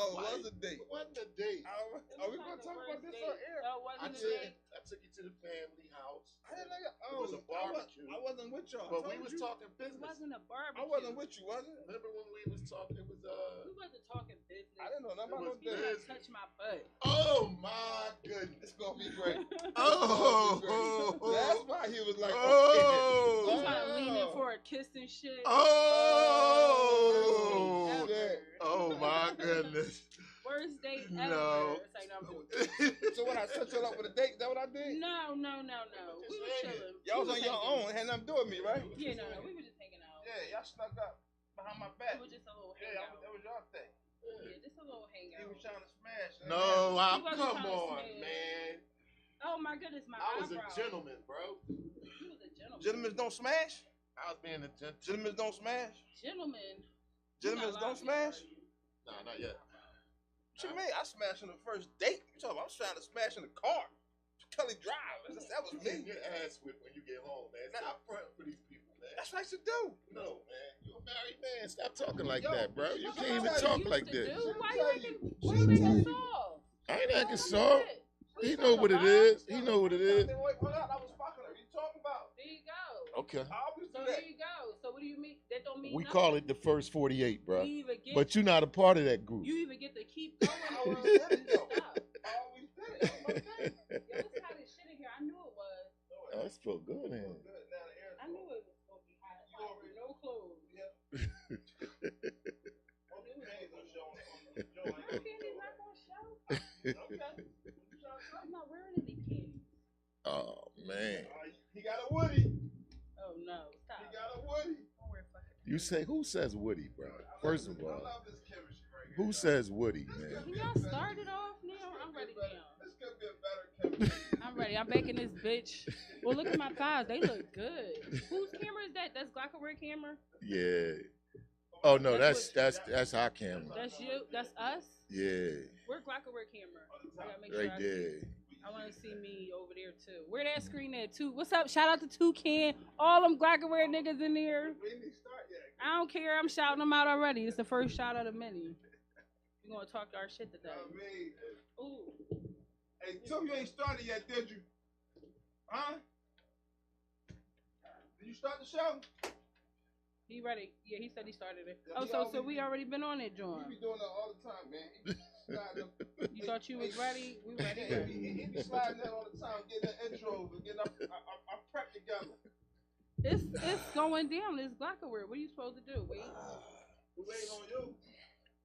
Oh, it was a date. It wasn't a date. Are we going to talk about this on air? I took you to the family house. It was a barbecue. I wasn't with y'all. But we was talking It business. wasn't a barbecue. I wasn't with you, was it? Remember when we was talking? It was We wasn't talking business. I didn't know nothing about no You business. gotta touch my butt. Oh my goodness. It's gonna be great. Oh. That's why he was like, You trying to lean in for a kiss and shit. Oh. Oh my goodness. Worst date ever. No. It's like, no, I'm doing So when I set you up with a date, is that what I did? No. We were chilling. Y'all was on your own. It had nothing to do with me, right? Yeah, no. We were just hanging out. Yeah, y'all snuck up behind my back. It was just a little Yeah, hangout. that was y'all thing. Yeah, just a little hangout. He was trying to smash. No, He wasn't come trying to on, smash. man. Oh my goodness, my I was a eyebrow. gentleman, bro. He was a gentleman. Gentlemen don't smash. I was being a gentleman. Gentlemen don't smash. Gentlemen. Gentlemen don't smash. Nah, not yet. What you mean? I smashed on the first date. You talking about? I was trying to smash in the car. Kelly Drive. That was You me. get your ass whipped when you get home, man. Stop fronting for these people, man. That's what I should do. No, man. You're a married man. Stop talking like Yo, that, bro. You what can't even I talk used like to this. do? Why you acting soft? I ain't acting soft. He know what it is. He know what it is. Wait, hold on. I was fucking her. What you talking about? There you go. Okay. I always do So that. there you go. So what do you mean? That don't mean We nothing. call it the first 48, bro. You either get, But you're not a part of that group. you either get to keep going I or always you did it, though. stop. I always did it. That's my thing. Yo, it's hot as shit in here. I knew it was. Oh, it's feel good, man. I knew it was supposed to be hot. No clothes. My panties not gonna show. I'm not wearing any panties. Oh, man. He got a Woody. Oh no, stop. He got a Woody. Don't wear fucking. You say, who says Woody, bro? First of I all, love this chemistry right here. who says Woody, man? Can y'all start it off now? I'm ready now. This could be a better chemistry. I'm ready. I'm back in this bitch. Well, look at my thighs. They look good. Whose camera is that? That's Glockerware camera? Yeah. Oh, no, that's our camera. That's you? That's us? Yeah. We're Glockerware camera. I gotta make Right sure there. I want to see me over there too. Where that screen at too? What's up? Shout out to Toucan. All them Glockerware niggas in there. We didn't start yet. I don't care. I'm shouting them out already. It's the first shout out of many. We're gonna talk our shit today. Ooh. Hey, Tim, you ain't started yet, did you? Huh? Did you start the show? He ready? Yeah, he said he started it. Yeah, Oh, we so already- we already been on it, John. We be doing that all the time, man. You thought you was ready? We ready? He be sliding that all the time, getting the intros and getting our prep together. It's going down. It's Glockerware. What are you supposed to do? Wait. We waiting on you.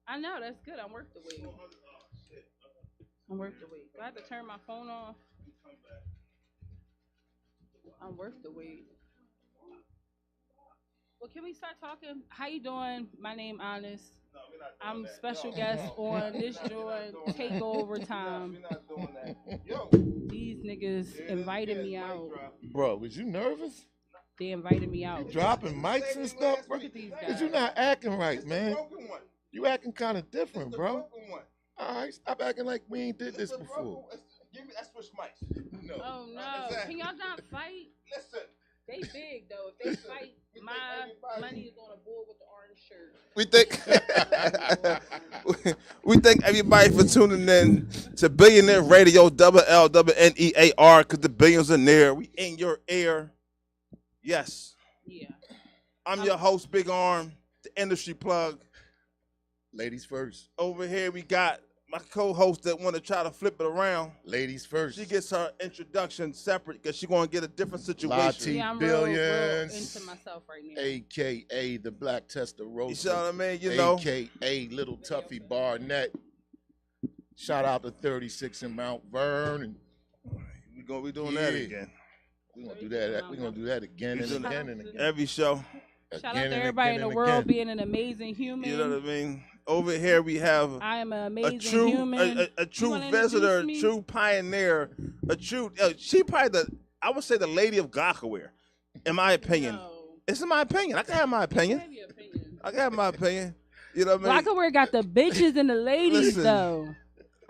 I know that's good. I'm worth the wait. Oh, shit. I'm worth the wait. Do I have to turn my phone off? I'm worth the wait. Well, can we start talking? How you doing? My name Honest. No, we're not doing I'm that. special No, guest no. on this We're joint not doing that. takeover time. We're not doing that. Yo. These niggas invited me out. Bro, was you nervous? They invited me out. Dropping mics and stuff? Bro? Look at these Cause guys. you not acting right, It's man. the broken one. You acting kind of different, It's the bro. broken one. All right, stop acting like we ain't did It's this the before. broken- Give me that switch mics. No. Oh no! Exactly. Can y'all not fight? Listen. They big though. If they Listen, fight, we my think everybody- money is on a bull with the orange shirt. We thank everybody for tuning in to Billionaire Radio, LLNEAR, because the billions are near. We in your ear. Yes. Yeah. I'm your host, Big Arm, the industry plug. Ladies first. Over here we got my co-host that want to try to flip it around. Ladies first. She gets her introduction separate because she's going to get a different situation. Lati Yeah, I'm Billions. real into myself right now. AKA the Black Testarossa. You see what I mean? You know. AKA Little Tuffy Barnett. Shout out to 36 in Mount Vernon. We're going to be doing that Yeah. again. We're gonna do that. We're gonna do that again and again and again. Every show. Shout out Again to and everybody in again the and world again. being an amazing human. You know what I mean? Over here we have I am an a amazing true, human. a You true wanna visitor, introduce me? true pioneer, a true. She probably I would say the lady of Glockerware, in my opinion. No. It's in my opinion. I can have my opinion. Have your opinion. I can have my opinion. You know what I mean? Glockerware got the bitches and the ladies Listen. though.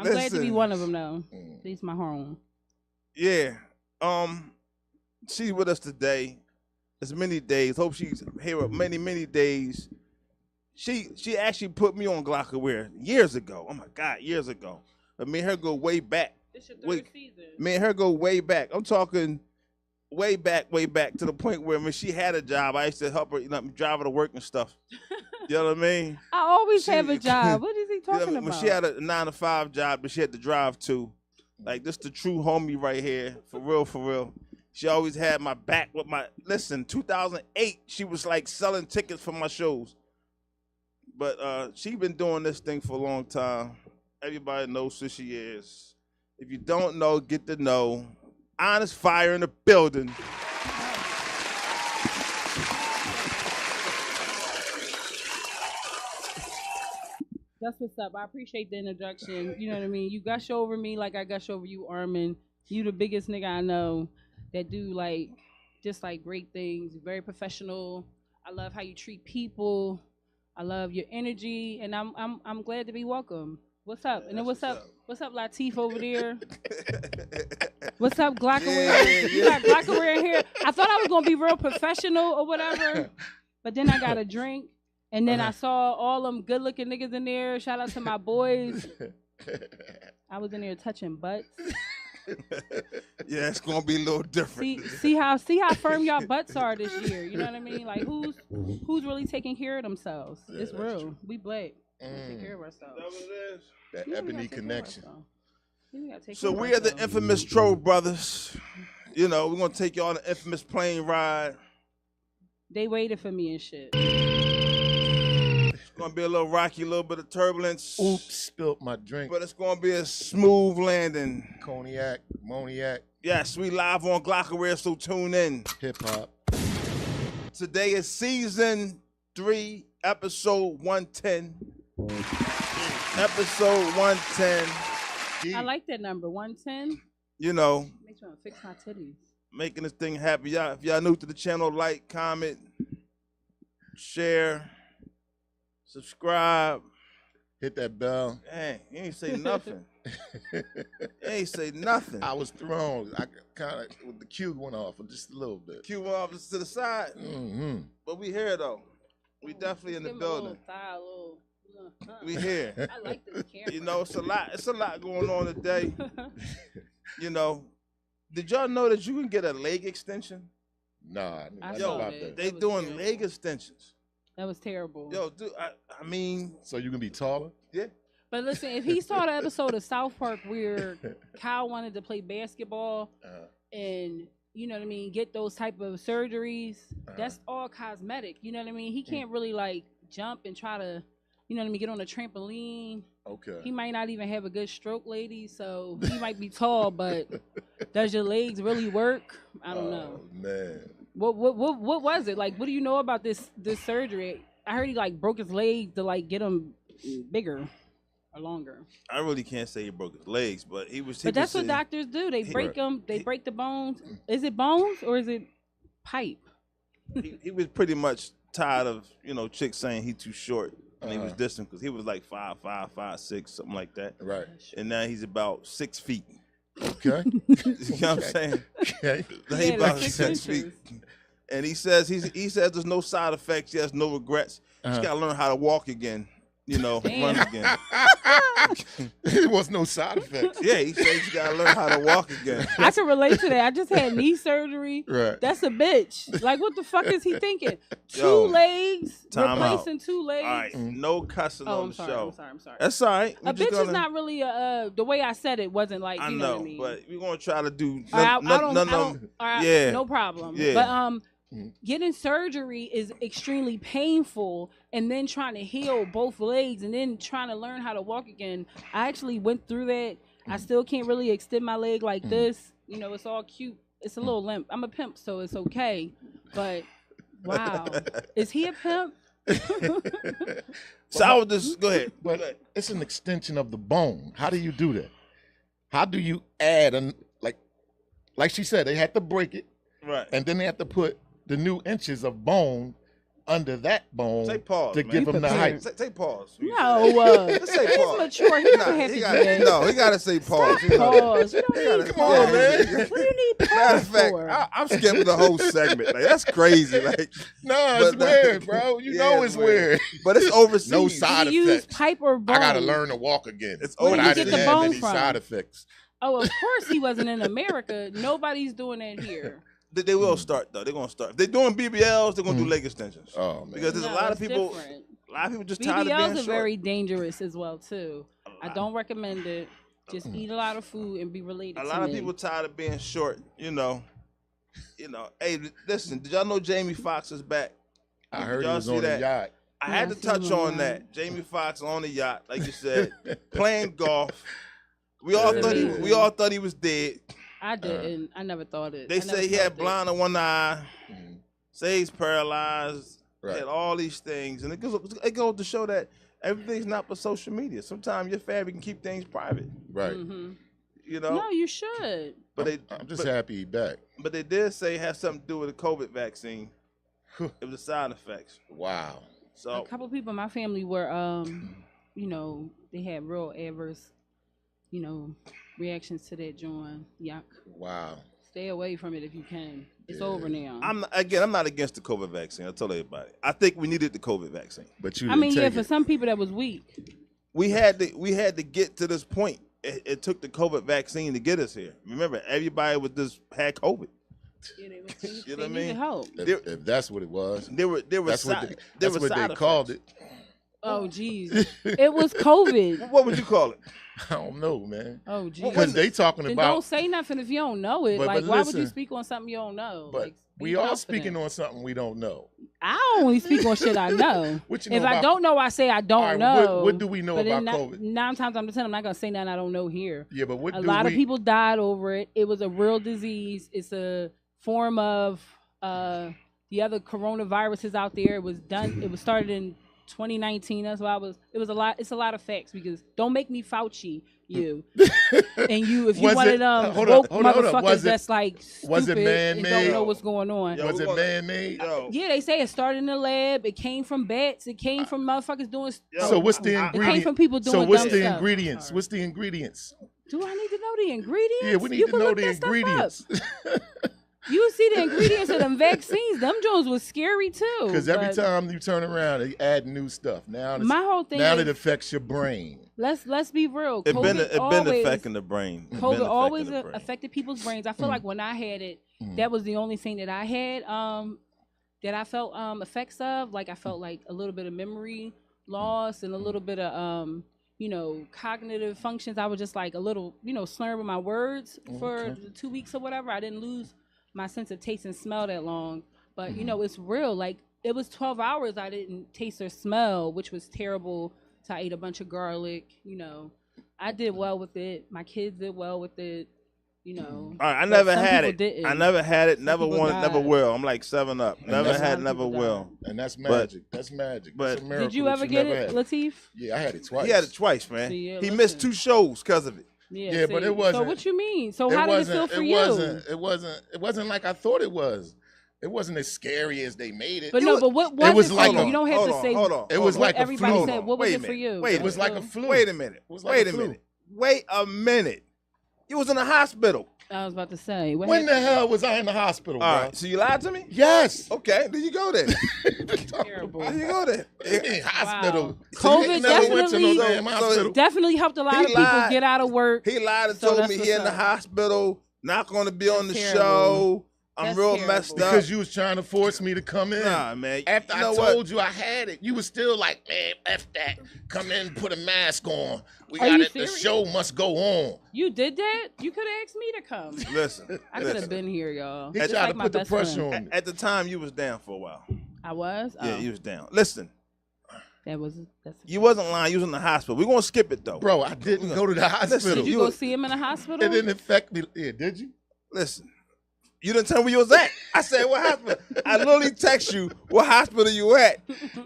I'm glad to be Listen. one of them though. Mm. These my home. Yeah. She's with us today. It's many days. Hope she's here with many, many days. she actually put me on Glockaware years ago. Oh my God, years ago. But me and her go way back. This your third season. Me and her go way back. I'm talking way back to the point where when she had a job, I used to help her, drive her to work and stuff. You know what I mean? I always have a job. What is he talking about? When she had a 9-to-5 job that she had to drive to, like this the true homie right here, for real. She always had my back with my, listen, 2008, she was like selling tickets for my shows. But she been doing this thing for a long time. Everybody knows who she is. If you don't know, get to know. Honest Fire in the building. That's what's up. I appreciate the introduction. You know what I mean? You gush over me like I gush over you, Armin. You the biggest nigga I know that do like just like great things. Very professional. I love how you treat people. I love your energy, and I'm glad to be welcome. What's up? And then what's up? What's up, Latif over there? What's up, Glockaware? Yeah. You got Glockaware in here. I thought I was gonna be real professional or whatever, but then I got a drink. And then I saw all them good-looking niggas in there. Shout out to my boys. I was in there touching butts. Yeah, it's gonna be a little different. See how firm y'all butts are this year. You know what I mean? Like who's really taking care of themselves? Yeah, it's real. True. We black. We take care of ourselves. That ebony connection. So we are the infamous Troll Brothers. You know, we're gonna take y'all on the infamous plane ride. They waited for me and shit. It's gonna be a little rocky, a little bit of turbulence. Oops, spilled my drink. But it's gonna be a smooth landing. Cognac, Moniac. Yes, we live on Glockaware, so tune in. Hip hop. Today is season 3, episode 110. Episode 110. I like that number, 110. You know, Makes me want to fix my titties. Making this thing happen. Y'all, if y'all new to the channel, like, comment, share, subscribe. Hit that bell. Dang, you ain't say nothing. You ain't say nothing. I was thrown. I kind of, with the cue went off just a little bit. Cue off to the side. Mm-hmm. But we here, though. We definitely in the building. We here. I like this camera. You know, it's a lot going on today. You know, did y'all know that you can get a leg extension? Nah, I know about that. that. They doing terrible. leg extensions. That was terrible. Yo, dude, I mean, So you can be taller? yeah. But listen, if he saw the episode of South Park where Kyle wanted to play basketball and, you know what I mean, get those type of surgeries, that's all cosmetic. You know what I mean? He can't really like jump and try to, you know what I mean, get on a trampoline. Okay. He might not even have a good stroke, lady, so he might be tall, but does your legs really work? I don't know. Man. What was it? Like, what do you know about this surgery? I heard he like broke his leg to like get him bigger or longer. I really can't say he broke his legs, but he was. But that's what doctors do. They break them. They break the bones. Is it bones or is it pipe? He was pretty much tired of, you know, chicks saying he too short. And he was distant because he was like 5'5", 5'6", something like that. Right. And now he's about 6 feet. Okay. You know what I'm saying? Okay. Now he Yeah, about like 6 6 feet. inches. And he says there's no side effects. He has no regrets. He's got to learn how to walk again. You know, run again. There was no side effects. Yeah, he says you got to learn how to walk again. I can relate to that. I just had knee surgery. Right. That's a bitch. Like, what the fuck is he thinking? Two Yo, legs, time replacing 2 legs. All right, no cussing on I'm the sorry. show. I'm sorry. That's all right. A bitch is not really the way I said it wasn't like, I you know, what I mean. but we're gonna try to do. All right, I don't, all right, yeah. no problem. Yeah. But getting surgery is extremely painful, and then trying to heal both legs, and then trying to learn how to walk again. I actually went through that. I still can't really extend my leg like this. You know, it's all cute. It's a little limp. I'm a pimp, so it's okay. But wow, is he a pimp? So I would just go ahead. But it's an extension of the bone. How do you do that? How do you add like she said, they had to break it, Right. and then they had to put the new inches of bone under that bone Say pause, to man. give him the hype. Say pause. No, Just say he's pause. mature. He doesn't have to do that. No, he got to say pause. Pause. You don't need Come on, man. What do you need Matter pause of fact, for? I'm skipping the whole segment. Like that's crazy. Like, No, it's but, weird, bro. You know it's weird. But it's overseas. No Do side you use effects. pipe or bone? I gotta learn to walk again. It's Where but did I you get didn't the have bone any from? side effects. Oh, of course he wasn't in America. Nobody's doing that here. They will start though. They're gonna start. If they're doing BBLs, they're gonna do leg extensions. Oh man. Because there's No, a lot of it's people. different. A lot of people just tired of being BBLs are short. very dangerous as well too. I don't recommend it. Just eat a lot of food and be related. A to lot of me. people tired of being short. You know. Hey, listen. Did y'all know Jamie Foxx is back? I heard he y'all was see on that? the yacht. I had Yeah, to I seen touch him on on that. Jamie Foxx on the yacht, like you said, playing golf. We all Yeah. thought he was dead. I didn't. I never thought it. They I never say he had felt it. blind in one eye. Mhm. Say he's paralyzed. Right. Had all these things, and it goes to show that everything's not for social media. Sometimes your family can keep things private. Right. Mhm. You know. No, you should. But I'm just happy he back. But they did say it had something to do with the COVID vaccine. It was the side effects. Wow. A So couple people in my family were, they had real adverse, reactions to that joint. Yuck. Wow. Stay away from it if you can. It's over now. I'm not against the COVID vaccine. I told everybody. I think we needed the COVID vaccine. But you I didn't mean, yeah, take for it. some people that was weak. We had to get to this point. It took the COVID vaccine to get us here. Remember, everybody had COVID. Yeah, they You know what I needed mean? help. If that's what it was. There were That's side what they called effects. it. Oh, jeez. It was COVID. What would you call it? I don't know, man. Oh, jeez. Because they talking Then about. don't say nothing if you don't know it. But Like, why would you listen. speak on something you don't know? But Like, be we all confident. speaking on something we don't know. I only speak on shit I know. What you know If I about- don't know, I say I don't All right, know. what do we know But about then COVID? 9 times I'm not gonna say nothing I don't know here. Yeah, but what A do lot we? of people died over it. It was a real disease. It's a form of the other coronaviruses out there. It was started in 2019. That's why it was a lot. It's a lot of facts because don't make me Fauci you. And you, if you Was one it- of them hold woke up, hold up, hold up. motherfuckers Was it- that's like was it stupid and man-made? don't know what's going on. Yo, Was it we're gonna- man-made? Yo, Yeah, they say it started in the lab. It came from bats. It came from motherfuckers doing. Yo, So what's the It came ingredient? from people So doing what's dumb the stuff. ingredients? Sorry. What's the ingredients? Do I need to know the ingredients? Yeah, we need You to can know look the that stuff up. ingredients. You see the ingredients of them vaccines. Them Jones was scary too. Because every but time you turn around, they add new stuff. Now, my whole thing now is, it affects your brain. let's be real. it been always, affecting the brain. It been COVID affecting always the brain. affected people's brains. I feel like when I had it, Mm. that was the only thing that I had that I felt effects of. Like I felt like a little bit of memory loss and a little bit of cognitive functions. I was just like a little, slurring with my words for the 2 weeks or whatever. I didn't lose my sense of taste and smell that long. But, it's real. Like, it was 12 hours I didn't taste or smell, which was terrible. So I ate a bunch of garlic, I did well with it. My kids did well with it, All right, I But never some had people it. didn't. I never had it. Never people wanted. Never died. will. I'm like 7-Up. And Never that's- had. a lot of Never people will. And that's magic. That's magic. but- It's a miracle Did you that ever get never it, had. Latif? Yeah, I had it twice. He had it twice, man. See, yeah, He missed listen. 2 shows because of it. Yeah, but see. it wasn't- So what you mean? So It how did it wasn't- feel for it you? wasn't like I thought it was. It wasn't as scary as they made it. But it no, was, but what was it was it like for you? a- You don't have hold to on, say hold on. It was hold like on. a everybody flu. said. What was Wait a it for minute. you? Wait a It was minute. like a flu. Wait a minute. was like Wait a a flu. minute. Wait a minute. You was in the hospital. I was about to say. What When the happened? hell was I in the hospital, All bro? right. So you lied to me? Yes. Okay. There you go then. Terrible. There you go then. In hospital. Wow. So you COVID never went to no definitely- damn hospital. Definitely helped a lot He of people lied. get out of work. He lied and So told that's me what's he in the up. hospital, not going to be on the That's show. terrible. I'm That's real terrible. messed up. Because you was trying to force me to come in. Nah, man. After you know I what? told you I had it, you was still like, man, F that. Come in, put a mask on. We Are got you it. The serious? show must go on. You did that? You could have asked me to come. Listen. I could have listen. been here, y'all. He Just tried like to my put the best pressure friend. on me. At the time, you was down for a while. I was. Yeah, Oh, you was down. Listen, that's. you wasn't lying. You was in the hospital. We're going to skip it, though. Bro, I didn't go to the hospital. Did you you go was- see him in the hospital? It didn't affect me. Yeah, did you? Listen. You didn't tell me where you was at. I said, what hospital? I literally text you, what hospital you at?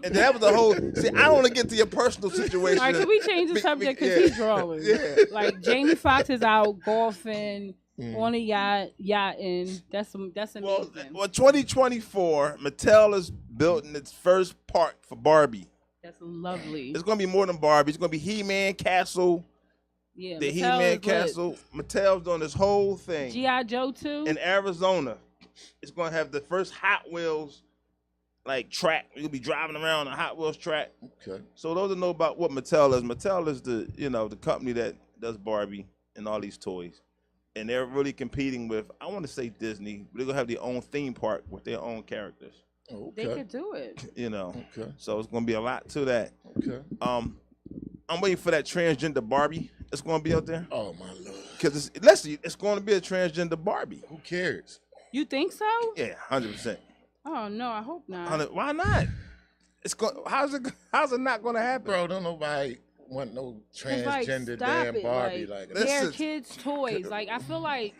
And that was the whole, see, I don't want to get to your personal situation. All right, can we change the subject? Because Yeah. he's drawing. Yeah. Like, Jamie Foxx is out golfing. on a yachting. That's amazing. Well, 2024, Mattel is building its first park for Barbie. That's lovely. It's gonna be more than Barbie. It's gonna be He-Man Castle. Yeah, The Mattel He-Man is Castle. lit. Mattel's doing this whole thing. G.I. Joe too. In Arizona, it's gonna have the first Hot Wheels like track. You'll be driving around a Hot Wheels track. Okay. So those that know about what Mattel is, Mattel is the company that does Barbie and all these toys. And they're really competing with, I want to say Disney, but they're gonna have their own theme park with their own characters. Okay. They could do it. Okay. So it's gonna be a lot to that. Okay. I'm waiting for that transgender Barbie that's gonna be out there. Oh my lord. Because it's going to be a transgender Barbie. Who cares? You think so? Yeah, 100%. Oh no, I hope not. Why not? It's going. How's it not going to happen? Bro, don't nobody want no It's like, transgender stop damn it. Barbie Like, like they're Listen. kids' toys. Like I feel like,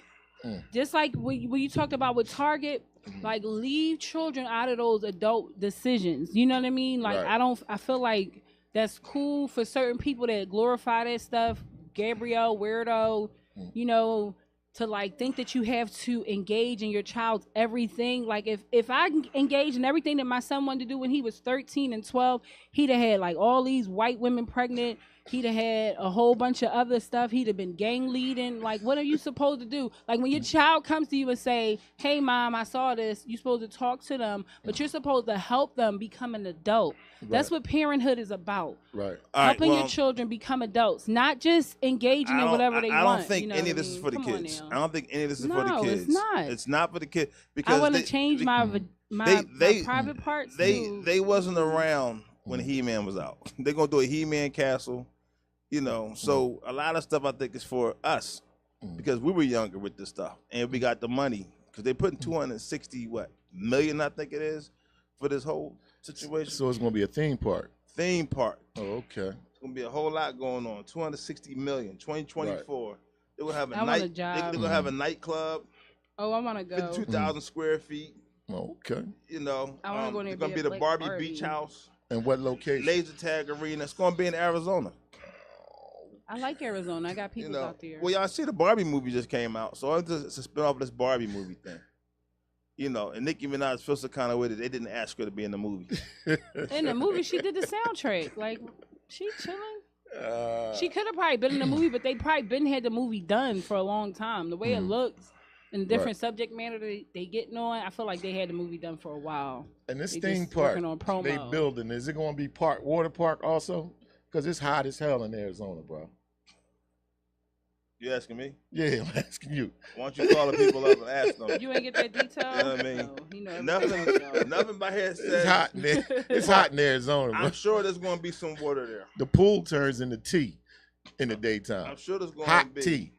Mm. just like when you talked about with Target, like leave children out of those adult decisions. You know what I mean? Like Right. I feel like that's cool for certain people that glorify that stuff. Gabrielle, weirdo, you know, to like think that you have to engage in your child's everything. Like if I engaged in everything that my son wanted to do when he was 13 and 12, he'd have had like all these white women pregnant. He'd have had a whole bunch of other stuff. He'd have been gang leading. Like, what are you supposed to do? Like, when your child comes to you and say, hey, Mom, I saw this, you're supposed to talk to them, but you're supposed to help them become an adult. That's what parenthood is about. Right. Helping your children become adults, not just engaging in whatever they want. I don't think you know any what of this I is mean? for the Come on kids. now. I don't think any of this is for the No, kids. it's not. It's not for the kids because I want to change my private parts. They wasn't around when He-Man was out. They're gonna do a He-Man Castle. You know, so a lot of stuff I think is for us because we were younger with this stuff and we got the money because they putting 260 million I think it is for this whole situation. So it's gonna be a theme park. Theme park. Oh, okay. It's gonna be a whole lot going on. 260 million. 2024. Right. They will have a I want night. a job. They're gonna have a nightclub. Oh, I want to go. 2,000 square feet. Oh, okay. You know, I wanna go in there it's and gonna be be a the Black Barbie Barbie. Beach House, And what location? laser tag arena. It's gonna be in Arizona. I like Arizona. I got You people know, out there. well, y'all see the Barbie movie just came out, so it's a spin off of this Barbie movie thing. You know, and Nicki Minaj feels the kind of way that they didn't ask her to be in the movie. In the movie, she did the soundtrack. Like, she chilling. She could have probably been in the movie, but they probably been had the movie done for a long time. The way it looks and the different subject matter they getting on, I feel like they had the movie done for a while. And this They theme just park working on promo. they building, is it gonna be water park also? Because it's hot as hell in Arizona, bro. You asking me? Yeah, I'm asking you. Why don't you call the people up and ask them? You ain't get that detail? You know what I mean? No, he know everything. Nothing by here It's says. hot in there. It's hot in Arizona, bro. I'm sure there's going to be some water there. The pool turns into tea in the daytime. I'm sure there's going to Hot be. tea.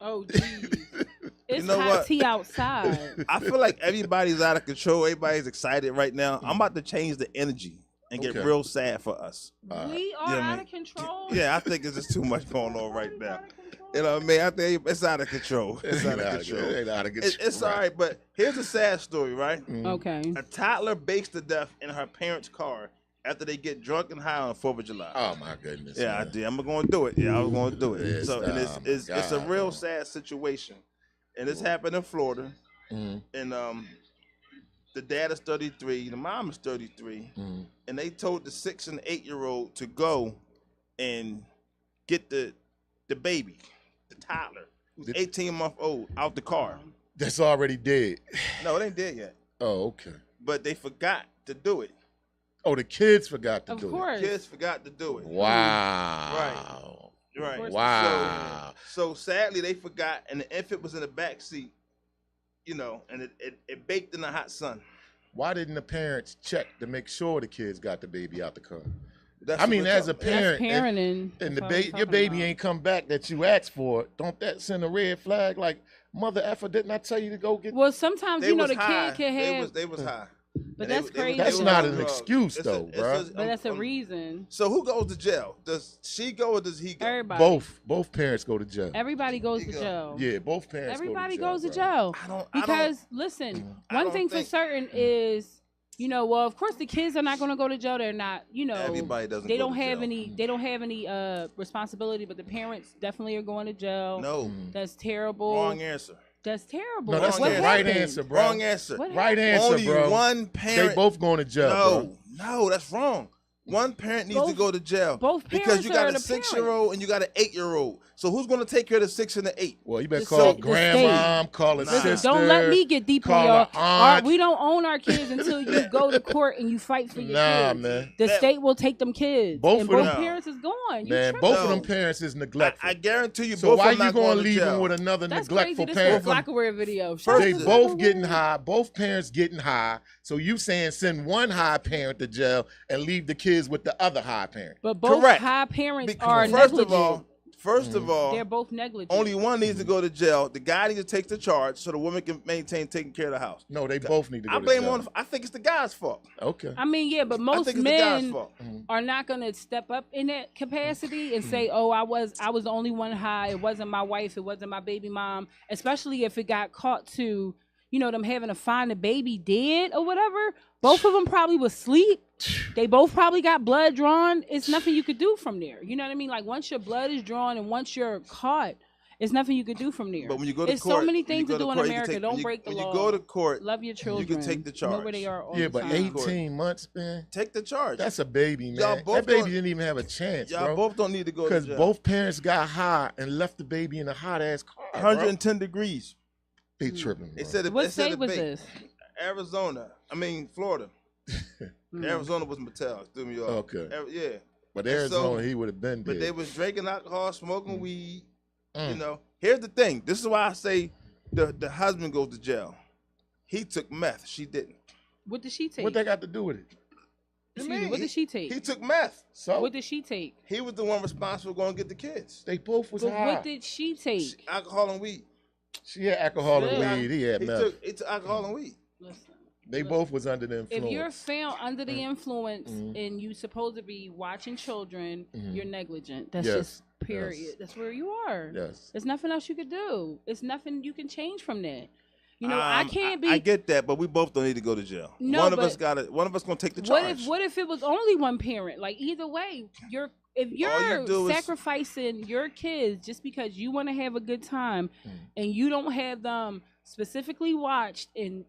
Oh, geez. It's know hot what? tea outside. I feel like everybody's out of control. Everybody's excited right now. I'm about to change the energy and get Okay. real sad for us. We are yeah, out man. of control. Yeah, I think it's just too much going on right Everybody's now. out of control. You know what I mean? I think it's out of control. It's out of It control. ain't out of control. It's all right, but here's a sad story, right? Okay. A toddler bakes to death in her parents' car after they get drunk and high on 4th of July. Oh my goodness. Yeah, I man. did. I'm going to do it. Yeah, I was going to do it. Yes, So, and oh it's my a God, real man. sad situation, and this happened in Florida. Mhm, And the dad is 33, the mom is 33, mhm. and they told the 6 and 8-year-old to go and get the baby, the toddler, who's 18-month-old, out the car. That's already dead. No, it ain't dead yet, Oh, okay. but they forgot to do it. Oh, the kids forgot to Of do course. Kids forgot to do it. it. Wow. Right. course. Wow. So sadly, they forgot, and the infant was in the back seat, you know, and it baked in the hot sun. Why didn't the parents check to make sure the kids got the baby out the car? That's I mean, what as a I'm- parent, That's parenting. and That's what I'm your talking baby about. ain't come back that you asked for, don't that send a red flag? Like, mother effer, didn't I tell you to go get? Well, sometimes, they you know, was the high. kid can have, They was high. but And that's crazy. That's were not on an drugs. excuse, though, bruh. but that's a reason. So who goes to jail? Does she go or does he go? Everybody. Both parents go to jail. Everybody goes to You go. jail. Yeah, both parents. Everybody go goes to bruh. jail. I don't Because listen, I one don't thing for think- certain is You know, well, of course the kids are not going to go to jail. They're not, you know, Everybody doesn't. they go don't to have jail. any. They don't have any responsibility, but the parents definitely are going to jail. No. That's terrible. Wrong answer. That's terrible. No, that's Wrong the answer. right happened? answer, bro. Wrong answer. What Right happened? answer, Only bro. one parent. They both going to jail, bro. No, that's wrong. One parent needs to Both- go to jail. both because parents you got are a the 6-year-old and you got an 8-year-old. So who's going to take care of the 6 and the 8? Well, you better The call state- the grandma, call her Listen, sister. don't let me get deep on call y'all. her aunt. We don't own our kids until you go to court and you fight for your Nah, kids. man. The That- state will take them kids. Both and of both them- parents is gone. You Man, tripping. both of No. them parents is neglectful. I guarantee you so both why of them you not going gonna to leave jail. them with another That's neglectful crazy. This parent? is a Flockaware video. First They of- both getting high. Both parents getting high. So you saying send one high parent to jail and leave the kids with the other high parent? But both Correct. high parents Because are first negligent. of all, They're both negligent. only one needs to go to jail. The guy needs to take the charge so the woman can maintain taking care of the house. No, they both need to go I to blame jail. one. I think it's the guy's fault. Okay. I mean, yeah, but I most think it's the guy's men fault. are not gonna step up in that capacity and say, "Oh, I was the only one high. It wasn't my wife. It wasn't my baby mom." Especially if it got caught to, you know, them having to find the baby dead or whatever. Both of them probably was asleep. They both probably got blood drawn. It's nothing you could do from there. You know what I mean? Like once your blood is drawn and once you're caught, it's nothing you could do from there. But when you go to There's court, so many when you things go to do in court, you can America. take- Don't when you- break the when law. you go to court, Love your children. take the Know where they charge. are all Yeah, the but time. 18 months, man. take the charge. That's a baby, Y'all man. both That baby don't- didn't even have a chance, Y'all bro. both don't need to go to Because jail. both parents got high and left the baby in a hot ass car. 110 degrees. Bro. They tripping, They bro. said it, What they said state it was bait. this? Arizona. I mean Florida. Mm. Arizona was Mattel. Threw me off. Okay. Yeah. But And Arizona, so- he would have been But dead. they was drinking alcohol, smoking weed. Mm. You know. Here's the thing. This is why I say the husband goes to jail. He took meth. She didn't. What did she take? What they got to do with it? Excuse me, what did she take? He took meth. So What did she take? He was the one responsible for going to get the kids. they both was But high. what did she take? Alcohol and weed. She had alcohol Yeah. and weed. He had meth. He took alcohol and weed. Listen, They both was under the influence. if you're found under the influence Mhm. and you supposed to be watching children, Mhm. you're negligent. That's Yes. just period. Yes. That's where you are. Yes. There's nothing else you could do. It's nothing you can change from that. You know, I can't be. I get that, but we both don't need to go to jail. No, one of but us got it. One of us gonna take the What charge. if it was only one parent? Like either way, if you're do is- sacrificing your kids just because you want to have a good time and you don't have them specifically watched and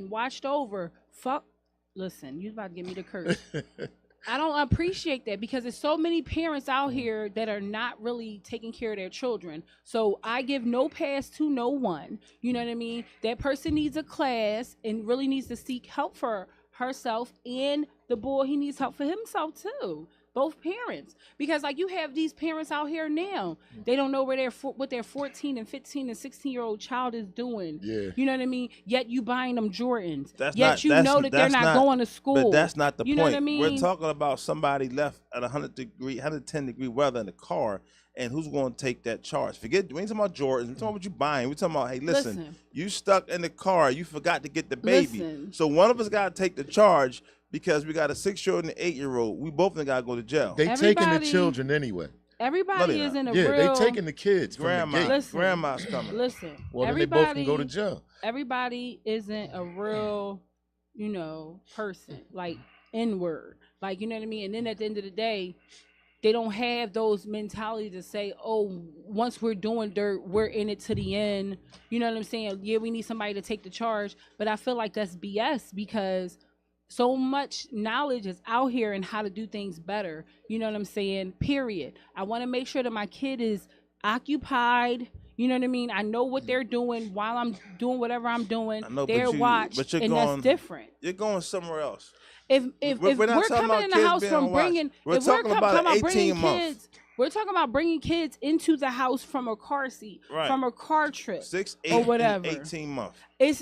watched over, listen, you about to give me the curse. I don't appreciate that because there's so many parents out here that are not really taking care of their children. So I give no pass to no one. You know what I mean? That person needs a class and really needs to seek help for herself, and the boy, he needs help for himself too. Both parents, because like you have these parents out here now, they don't know where what their 14 and 15 and 16-year-old child is doing. Yeah. You know what I mean? Yet you buying them Jordans. That's Yet not- you that's- know that they're that's not not- going to school. But that's not the You point. know what I mean? We're talking about somebody left at 110 degree weather in the car, and who's going to take that charge? Forget. We ain't talking about Jordans. We're talking about what you buying. We're talking about, hey, listen, you stuck in the car. You forgot to get the baby. Listen. So one of us got to take the charge because we got a 6-year-old and an 8-year-old. We both got to go to jail. They taking the Everybody- children anyway. Everybody No, is they're in a Yeah, real. they taking the kids from Grandma, the gate. Listen. grandma's coming. Listen. Well, then they everybody, both can go to jail. Everybody isn't a real, person like inward, like you know what I mean. And then at the end of the day, they don't have those mentalities to say, oh, once we're doing dirt, we're in it to the end. You know what I'm saying? Yeah, we need somebody to take the charge, but I feel like that's BS because so much knowledge is out here and how to do things better. You know what I'm saying? Period. I want to make sure that my kid is occupied. You know what I mean? I know what they're doing while I'm doing whatever I'm doing. I know, but They're you- watched, but you're and going- that's different. You're going somewhere else. If We're we're not talking coming about in the kids house being from unwatched. bringing, We're if we're talking talking about an about bringing 18-month. kids, we're talking about bringing kids into the house from a car seat, Right. from a car trip. 6, 8, or and whatever. 18 months.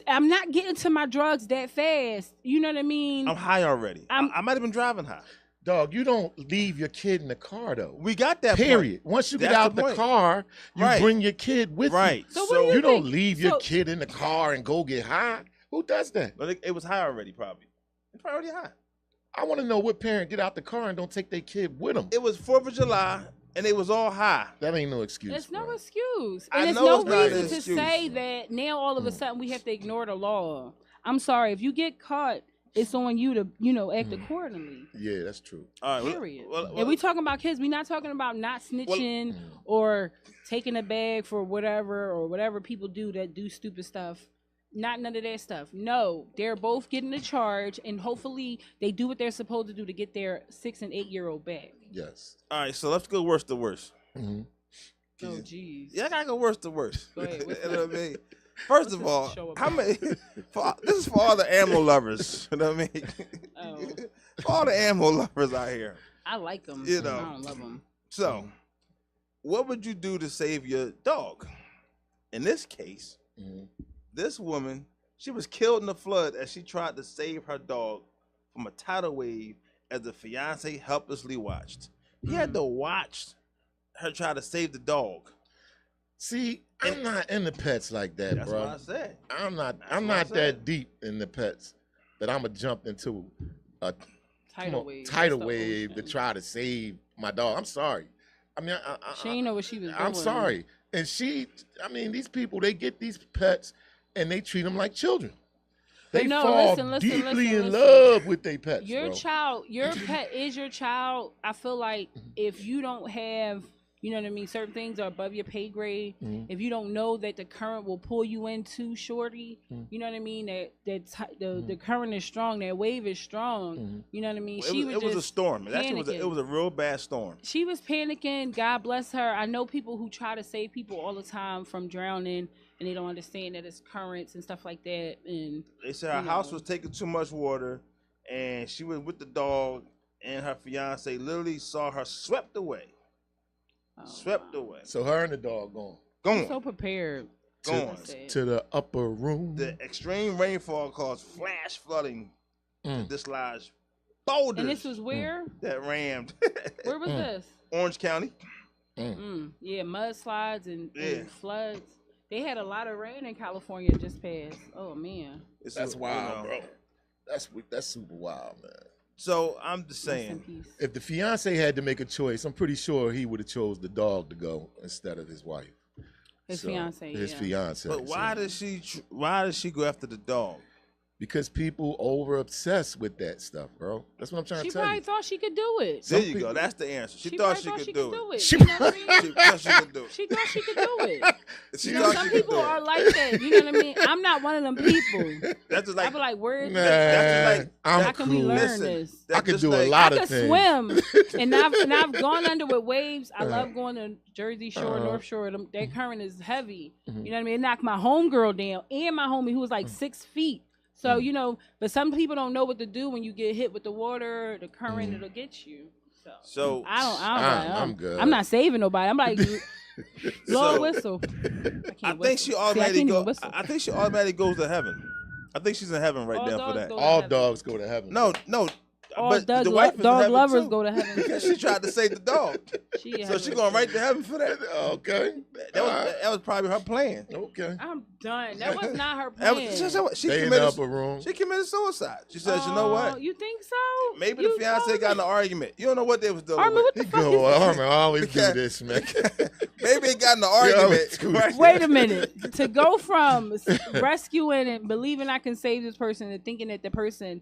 I'm not getting to my drugs that fast. You know what I mean? I'm high already. I might have been driving high. Dog, you don't leave your kid in the car though. We got that Period. Once you get That's out the the point. car, you Right. bring your kid with Right. you. So what do You you don't think? leave your So- kid in the car and go get high. Who does that? But it was high already, probably. It's probably already high. I want to know what parent get out the car and don't take their kid with them. It was 4th of July, and it was all high. That ain't no excuse. It's no bro. excuse. I And it's know no it's not an reason to excuse. say that now all of a sudden we have to ignore the law. I'm sorry. If you get caught it's on you to, act accordingly. Yeah, that's true. All right. Period. Well, And we talking about kids. We not talking about not snitching or taking a bag for whatever people do that do stupid stuff. Not none of that stuff. No, they're both getting a charge, and hopefully they do what they're supposed to do to get their 6 and 8 year old back. Yes. all right. So let's go worst to worst. Mm-hmm. Oh, jeez. Yeah, I gotta go worst to worst. Go ahead. What's You know what I that? mean? First of What's all, this show how about? many? This is for all the animal lovers. You know what I mean? Oh, For all the animal lovers out here. I like them. You know. I don't love them. So, what would you do to save your dog? In this case, this woman, she was killed in the flood as she tried to save her dog from a tidal wave as the fiance helplessly watched. He had to watch her try to save the dog. See, I'm not into pets like that, That's bro. what I said. I'm not what I that said. deep in the pets that I'm gonna jump into a Tidal wave. tidal That's the wave to ocean. try to save my dog. I'm sorry. I mean, She ain't know what she was doing. I'm sorry. And these people, they get these pets and they treat them like children. They But no, fall listen, deeply in listen. love with their pets, Your bro. child, your pet is your child. I feel like if you don't have, you know what I mean, certain things are above your pay grade. If you don't know that the current will pull you into shorty, you know what I mean, the current is strong, that wave is strong. You know what I mean? It was a storm. Actually, panicking. it was a real bad storm. She was panicking. God bless her. I know people who try to save people all the time from drowning, and they don't understand that it's currents and stuff like that. And They said her house was taking too much water, and she was with the dog, and her fiance literally saw her swept away. Swept away. So her and the dog gone Gone. so prepared. Gone. to the upper room. The extreme rainfall caused flash flooding to dislodge boulders And this was where? that rammed Where was this? Orange County. Yeah, mudslides and Yeah. floods. They had a lot of rain in California just passed. Oh man. That's wild, bro. That's super wild, man. So I'm just Rest in saying, peace. If the fiance had to make a choice, I'm pretty sure he would have chose the dog to go instead of his wife. His fiance. His yeah. fiance. but why does she go after the dog? Because people over obsess with that stuff, bro. That's what I'm trying She to tell probably you. thought she could do it. There you go. That's the answer. She thought she probably could do it. She- You know what I mean? She thought she could do it. She thought she could do it. She You know, thought some she could people do are it. like that. You know what I mean? I'm not one of them people. That's just I like be like, where? That's just like- I'm How can we cool. learn Listen, this? that's I could just do a like- lot I of could things. swim, and I've gone under with waves. I love going to Jersey Shore, North Shore. That current is heavy. You know what I mean? It knocked my homegirl down and my homie who was like 6 feet. So you know, but some people don't know what to do when you get hit with the water, the current. It'll get you. So I'm good. I'm not saving nobody. I'm like, blow So- a whistle. I can't think she whistle. See, I automatically can't even go. whistle. I think she automatically goes to heaven. I think she's in heaven right All now for dogs that. go to All heaven. dogs go to heaven. No, All but dog, the wife is in dog heaven lovers too, go to heaven. because she tried to save the dog. She in So heaven she with going you. right to heaven for that. Okay. That was probably her plan. Okay. I'm done. That was not her That plan. was- she They in the committed. upper room. She committed suicide. She says, "You know what? You think so? Maybe You the fiance told got in me. an argument. You don't know what they was doing. Armin, with. what the He fuck go, is Armin, I always do Okay. this, man. Maybe they got in an Yeah, argument. I was- right? Wait a minute. To go from rescuing and believing I can save this person and thinking that the person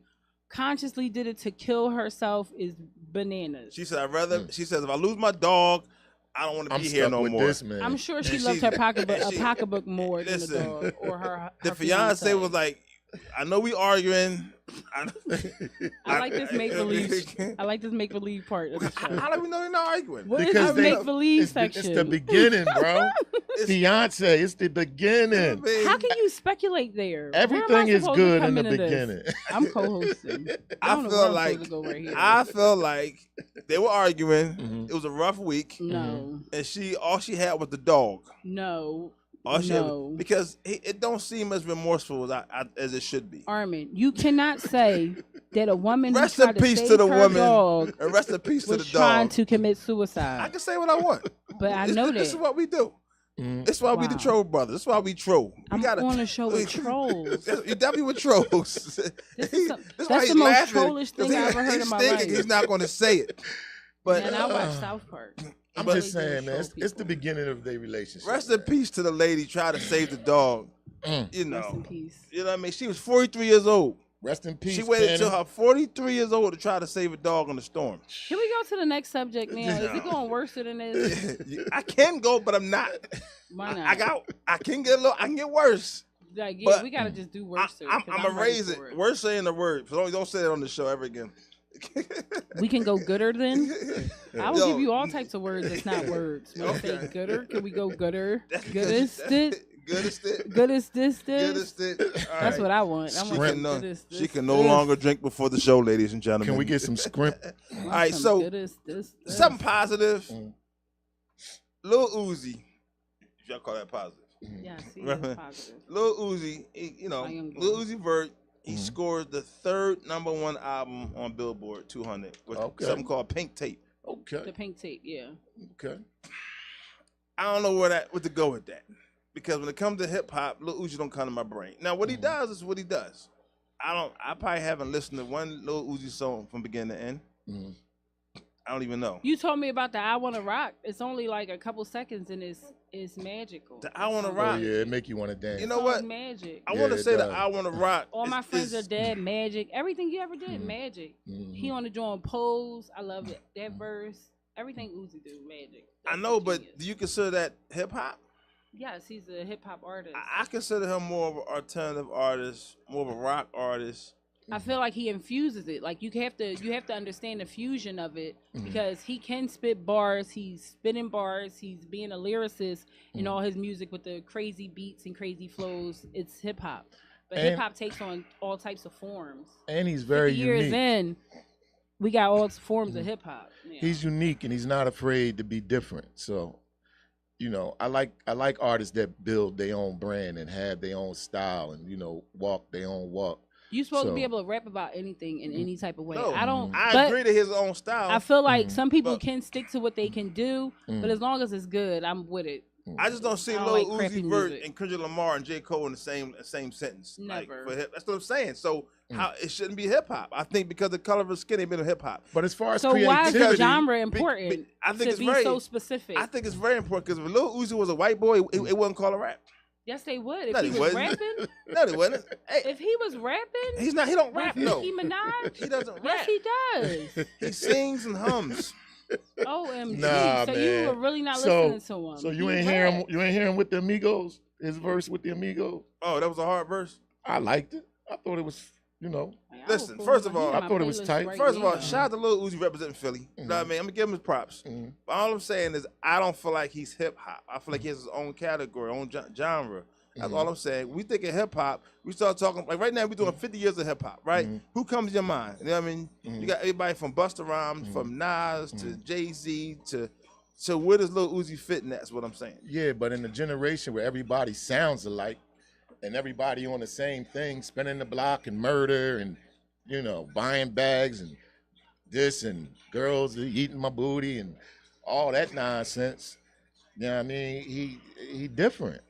consciously did it to kill herself is bananas. She said, "I'd rather." She says, "If I lose my dog, I don't want to I'm be stuck here no with more." this, man. I'm sure she And loved she- her pocketbook, and a she- pocketbook more than the listen, dog or her The fiance fiance. was like, "I know we arguing." I like this make believe. I like this make believe part of the show. How do we know they're not arguing? What is Because this they- make believe it's section? the beginning, bro. It's- Fiance, it's the beginning. babe. How can you speculate there? Where am I Everything is supposed to good come in the into this? beginning. I'm co-hosting. I don't know feel where I'm like supposed to go right here. I feel like they were arguing. Mhm. It was a rough week, No, and all she had was the dog. no, All she had, No. because it don't seem as remorseful as it should be. Armin, you cannot say that a woman Rest who in tried to peace save to the her woman. dog And rest in peace to was the trying dog. to commit I suicide. can say what I want. But I know This is that. what we do. Mhm. This is why we the Wow. troll brothers. This is why we troll. We I'm gotta, on a show with trolls. You definitely with trolls. This is some- This why that's he's the most laughing, trollish 'cause thing I ever heard he's in my thinking life. He's not going to say it. But And I watch South Park. I'm They just really do saying, man. troll It's the people. beginning of their relationship. rest in peace to the lady trying to save the dog. Mm. You Rest in know. peace. You know what I mean? She was 43 years old. Rest in peace. She waited Penny. till her 43 years old to try to save a dog in the storm. Can we go to the next subject now? Is it going worse than this? I can go, but I'm not. Why not? I can get I can get worse. Like, yeah, but we gotta just do worse. I'm gonna raise it. Worse saying the word. Don't say it on the show ever again. We can go gooder then. I will give you all types of words that's not words. When I say Okay. gooder, can we go gooder? Goodest Goodest this. That's what I want. I want goodest she can no longer drink before the show, ladies and gentlemen. Can we get some scrimp? All right, so goodest this. something positive. Lil Uzi, if y'all call that positive. Yeah, see, it's positive. Lil Uzi, Lil Uzi Vert, he scored the third #1 album on Billboard 200 with something called Pink Tape. Okay. The Pink Tape, yeah. Okay. I don't know what to go with that. Because when it comes to hip hop, Lil Uzi don't come to my brain. Now what he does is what he does. I probably haven't listened to one Lil Uzi song from beginning to end. I don't even know. You told me about the I Wanna Rock. It's only like a couple seconds and it's magical. The I Wanna Rock. Oh, yeah, it make you want to dance. You know what? Magic. I want to say that I Wanna Rock. All my friends are dead. Magic. Everything you ever did, magic. He on the joint Pose. I love it. That verse. Everything Uzi do, magic. I know, but do you consider that hip hop? Yes, he's a hip hop artist. I consider him more of an alternative artist, more of a rock artist. I feel like he infuses it. Like you have to understand the fusion of it because he can spit bars. He's spitting bars. He's being a lyricist in all his music with the crazy beats and crazy flows. It's hip hop, but hip hop takes on all types of forms. And he's very 50 years unique. in, we got all forms of hip hop. Yeah. He's unique and he's not afraid to be different. So, I like artists that build their own brand and have their own style and walk their own walk. You're supposed to be able to rap about anything in any type of way. No, I agree to his own style. I feel like some people can stick to what they can do, but as long as it's good, I'm with it. I just don't see Lil Uzi Vert and Kendrick Lamar and J. Cole in the same sentence. Never. Like, that's what I'm saying. So how it shouldn't be hip hop. I think because the color of his skin ain't been a hip hop. But as far as why is creativity, the genre important? I think to be so specific. I think it's very important because if Lil Uzi was a white boy, it wasn't called a rap. Yes, they would. If No, he they was wouldn't. rapping, No, they wouldn't. Hey, if he was rapping, he's not. He don't rap. with No, Nicki Minaj, he doesn't rap. yes, he does. He sings and hums. OMG. Nah, so man. you were really not listening to him. So you He ain't hear him. raps. You ain't hear him with the Amigos. His verse with the Amigos. Oh, that was a hard verse. I liked it. I thought it was. Like, I Listen, will first pull of him all, up. He in I thought it my was playlist tight. right First of all, now. shout out to Lil Uzi representing Philly. You know what I mean? I'm gonna give him his props. But all I'm saying is, I don't feel like he's hip hop. I feel like he has his own category, own genre. That's all I'm saying. We think of hip hop. We start talking like right now. We're doing 50 years of hip hop, right? Who comes to your mind? You know what I mean? You got everybody from Busta Rhymes, from Nas to Jay-Z to where does Lil Uzi fit in? That's what I'm saying. Yeah, but in the generation where everybody sounds alike and everybody on the same thing, spinning the block and murder and buying bags and this and girls eating my booty and all that nonsense. You know what I mean? He different.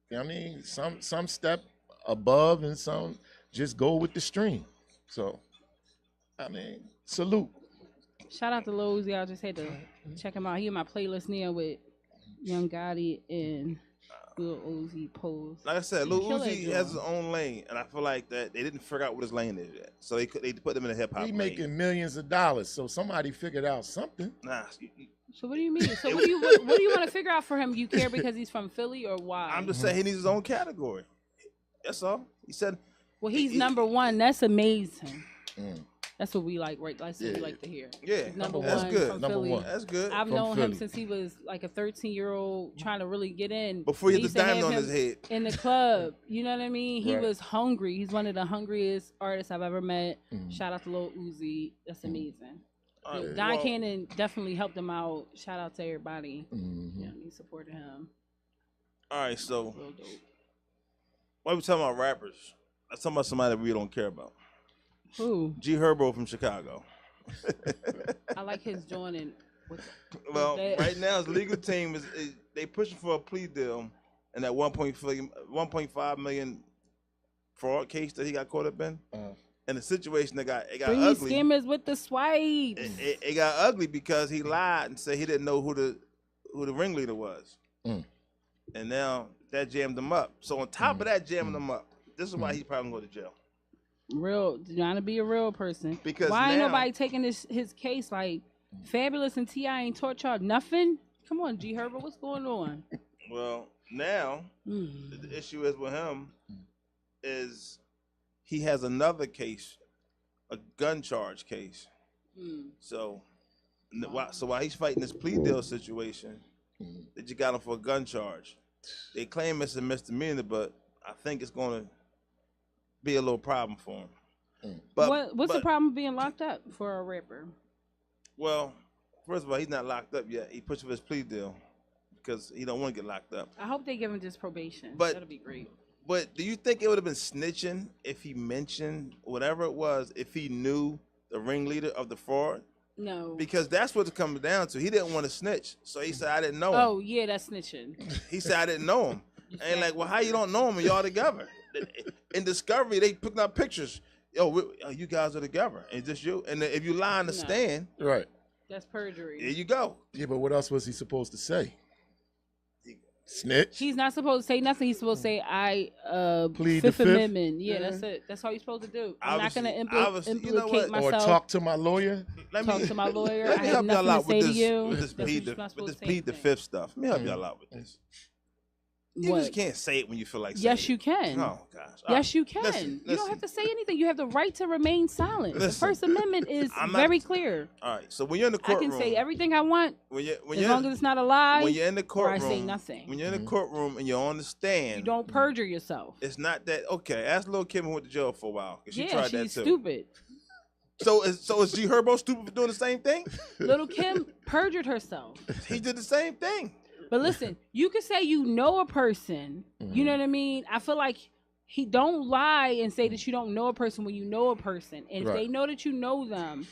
You know what I mean? Some step above and some just go with the stream. So, I mean, salute. Shout out to Lil Uzi. I just had to check him out. He in my playlist now with Young Gotti and Lil Uzi Pose. Like I said, Lil Kill that Uzi joint. has his own lane, and I feel like that they didn't figure out what his lane is yet. So they put him in a hip hop He lane. making millions of dollars, so somebody figured out something. Nah, So what do you mean? So what do you want to figure out for him? You care because he's from Philly or why? I'm just saying he needs his own category. That's all. He said. Well, he's he- #1. That's amazing. Mm. That's what we like, right? That's what we Yeah. like to hear. Yeah, He's number that's one good. from Number Philly. one. That's good. I've From known him Philly. since he was like a 13-year-old trying to really get in. Before he We had used the to have diamond on him his head. in the club. You know what I mean? He Right. was hungry. He's one of the hungriest artists I've ever met. Mm. Shout out to Lil Uzi. That's amazing. All right, Don well, Cannon definitely helped him out. Shout out to everybody. Mhm. You know, he supported him. All right, so Real dope. why we talking about rappers? Let's talk about somebody that we don't care about. Who? G Herbo from Chicago. I like his joining. Well, that? right now his legal team is they pushing for a plea deal in that 1.5 million fraud case that he got caught up in. And the situation that got Bring these ugly. scammers with the swipes. It got ugly because he lied and said he didn't know who the ringleader was. Mm. And now that jammed him up. So on top of that jamming him up, this is why he's probably going to go to jail. trying to be a real person. Because why ain't now- nobody taking his case? Like Fabulous and T.I. ain't taught y'all nothing. Come on, G Herbert, what's going on? Well, now the issue is with him is he has another case, a gun charge case. So while he's fighting this plea deal situation, that you got him for a gun charge. They claim it's a misdemeanor, but I think it's going to be a little problem for him. But what's the problem with being locked up for a rapper? Well, first of all, he's not locked up yet. He pushed for his plea deal because he don't want to get locked up. I hope they give him just probation. But that'll be great. But do you think it would have been snitching if he mentioned whatever it was, if he knew the ringleader of the fraud? No. Because that's what it comes down to. He didn't want to snitch. So he said, I didn't know him. Oh, yeah, that's snitching. He said, I didn't know him. And like, well, how you don't know him and y'all together? In Discovery, they putting up pictures. Yo, you guys are together. And just you. And if you lie on the stand. Right. That's perjury. There you go. Yeah, but what else was he supposed to say? Snitch? He's not supposed to say nothing. He's supposed to say, I plead Fifth the Amendment. Yeah, that's it. That's all you're supposed to do. I'm not going to implicate myself. Or talk to my lawyer? Talk to my lawyer. Let me I have help y'all nothing out to say with to you. this plead the fifth stuff. Let me help y'all out with this. You just can't say it when you feel like saying Yes, it. you can. Oh, gosh. Yes, you can. Listen. You don't have to say anything. You have the right to remain silent. The Listen. First Amendment is very clear. All right, so when you're in the I courtroom. can say everything I want as long as it's not a lie. When you're in the courtroom. Or I say nothing. When you're in the courtroom and you're on the stand. You don't perjure yourself. It's not that. Okay, ask Lil' Kim who went to jail for a while. She Yeah, tried that she's too. stupid. So is G Herbo stupid for doing the same thing? Little Kim perjured herself. He did the same thing. But listen, you could say you know a person. You know what I mean? I feel like he don't lie and say that you don't know a person when you know a person. And if they know that you know them,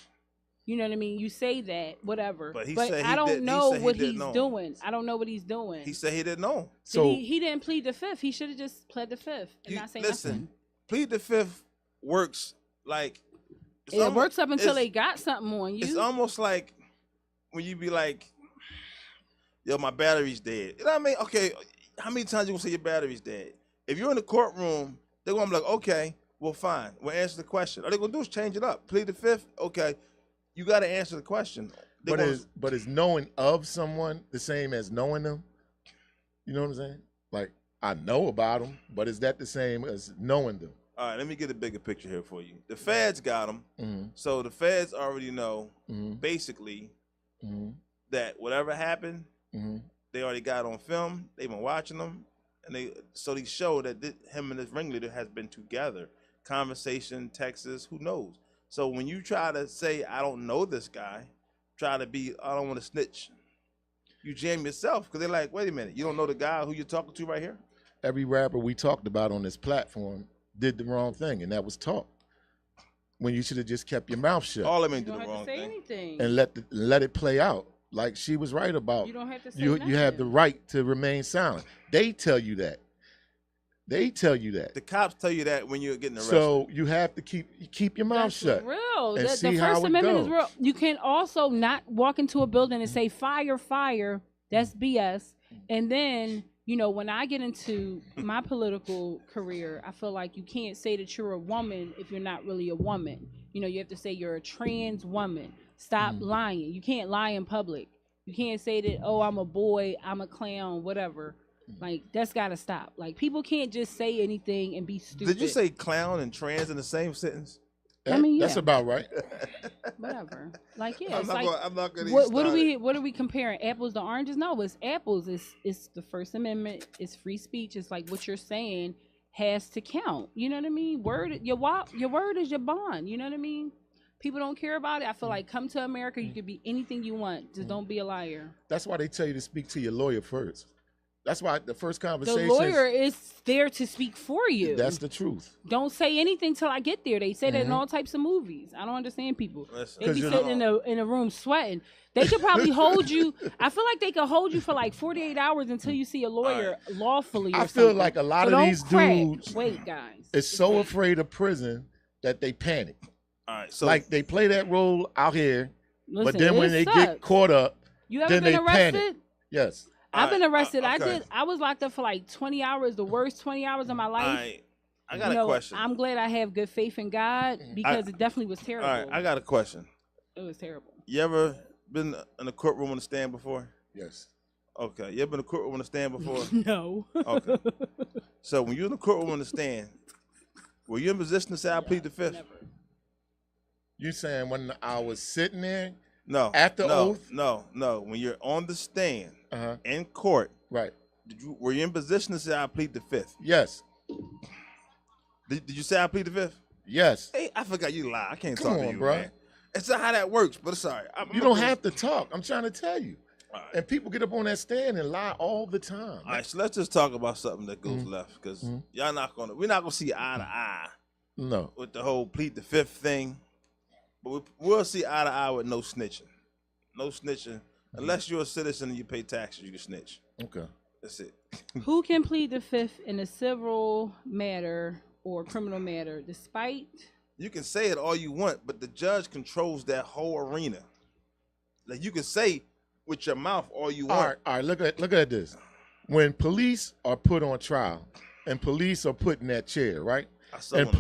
you know what I mean? You say that, whatever. But said I don't know what he's know. doing. I don't know what he's doing. He said he didn't know. So he didn't plead the fifth. He should have just pled the fifth and not say nothing. Plead the fifth works like it works up until they got something on you. It's almost like when you be like, yo, my battery's dead. You know what I mean? Okay, how many times you gonna say your battery's dead? If you're in the courtroom, they're gonna be like, okay, well, fine. We'll answer the question. All they're gonna do is change it up. Plead the fifth. Okay, you got to answer the question. But is knowing of someone the same as knowing them? You know what I'm saying? Like, I know about them, but is that the same as knowing them? All right, let me get a bigger picture here for you. The feds got them. So the feds already know, basically, that whatever happened, they already got on film. They've been watching them, and they show that him and his ringleader has been together. Conversation, texts, who knows? So when you try to say I don't know this guy, try to be I don't want to snitch, you jam yourself because they're like, wait a minute, you don't know the guy who you're talking to right here? Every rapper we talked about on this platform did the wrong thing, and that was talk. When you should have just kept your mouth shut. All of them did the wrong thing. Anything. And let it play out. Like she was right about. You don't have to say you nothing. You have the right to remain silent. They tell you that. They tell you that. The cops tell you that when you're getting arrested. So you have to keep your mouth shut. Real. And see the how First it Amendment goes. is real. You can also not walk into a building and say fire, fire. That's BS. And then, you know, when I get into my political career, I feel like you can't say that you're a woman if you're not really a woman. You know, you have to say you're a trans woman. Stop lying. You can't lie in public. You can't say that, oh, I'm a boy, I'm a clown, whatever. Like, that's got to stop. Like, people can't just say anything and be stupid. Did you say clown and trans in the same sentence? I mean, that's about right. Whatever. Like, yeah. I'm not gonna what are we comparing? Apples to oranges? No, it's apples. It's the First Amendment. It's free speech. It's like what you're saying has to count. You know what I mean? Your word is your bond. You know what I mean? People don't care about it. I feel like come to America, you can be anything you want. Just don't be a liar. That's why they tell you to speak to your lawyer first. That's why the first conversation. The lawyer is there to speak for you. That's the truth. Don't say anything till I get there. They say that in all types of movies. I don't understand people. Listen, They be sitting in a room sweating. They could probably hold you. I feel like they could hold you for like 48 hours until you see a lawyer lawfully. I feel like a lot of these dudes. Wait, guys. Is so afraid of prison that they panic. All right, so like they play that role out here, Listen, but then when they get caught up, you ever then been they arrested? panic. Yes. I've been arrested. Okay. I was locked up for like 20 hours, the worst 20 hours of my life. I got a question. I'm glad I have good faith in God because it definitely was terrible. All right, I got a question. It was terrible. You ever been in a courtroom on the stand before? Yes. Okay. You ever been in a courtroom on the stand before? No. Okay. So when you're in the courtroom on the stand, were you in position to say I plead the fifth? Never. You saying when I was sitting there? No. After oath? No. When you're on the stand Uh-huh. in court, Right. were you in position to say I plead the fifth? Yes. Did you say I plead the fifth? Yes. Hey, I forgot you lie. I can't Come talk to on, you, bro. man. It's not how that works, but it's all right. You don't have to talk. I'm trying to tell you. All right. And people get up on that stand and lie all the time. All right, so let's just talk about something that goes left, because we're not gonna see eye to eye No. with the whole plead the fifth thing, but we'll see eye to eye with no snitching. No snitching. Unless you're a citizen and you pay taxes, you can snitch. Okay. That's it. Who can plead the fifth in a civil matter or criminal matter despite? You can say it all you want, but the judge controls that whole arena. Like you can say with your mouth all you want. All right. Look at this. When police are put on trial, and police are put in that chair, right? And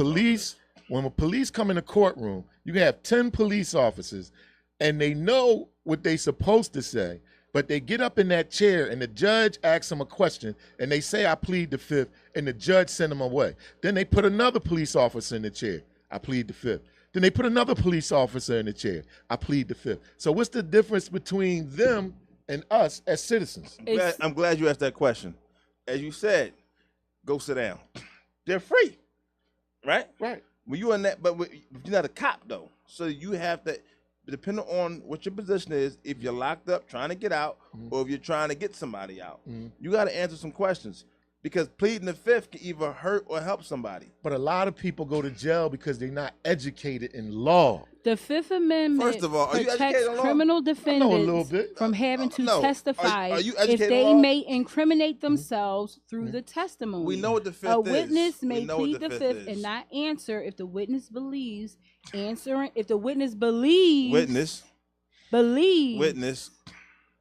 when police come in the courtroom, you can have 10 police officers, and they know what they supposed to say, but they get up in that chair, and the judge asks them a question, and they say, "I plead the fifth," and the judge send them away. Then they put another police officer in the chair. I plead the fifth. Then they put another police officer in the chair. I plead the fifth. So what's the difference between them and us as citizens? I'm glad you asked that question. As you said, go sit down. They're free, right? Right. When you're in that, but you're not a cop though, so you have to, depending on what your position is, if you're locked up trying to get out, or if you're trying to get somebody out, you got to answer some questions. Because pleading the fifth can either hurt or help somebody. But a lot of people go to jail because they're not educated in law. The Fifth Amendment First of all, are you protects educated in law? criminal I know a little defendants bit. from having to No. testify Are you if educated they in law? may incriminate themselves through the testimony. We know what the fifth A is. witness We may know what plead the the fifth fifth is. and not answer if the witness believes if the witness believes Witness.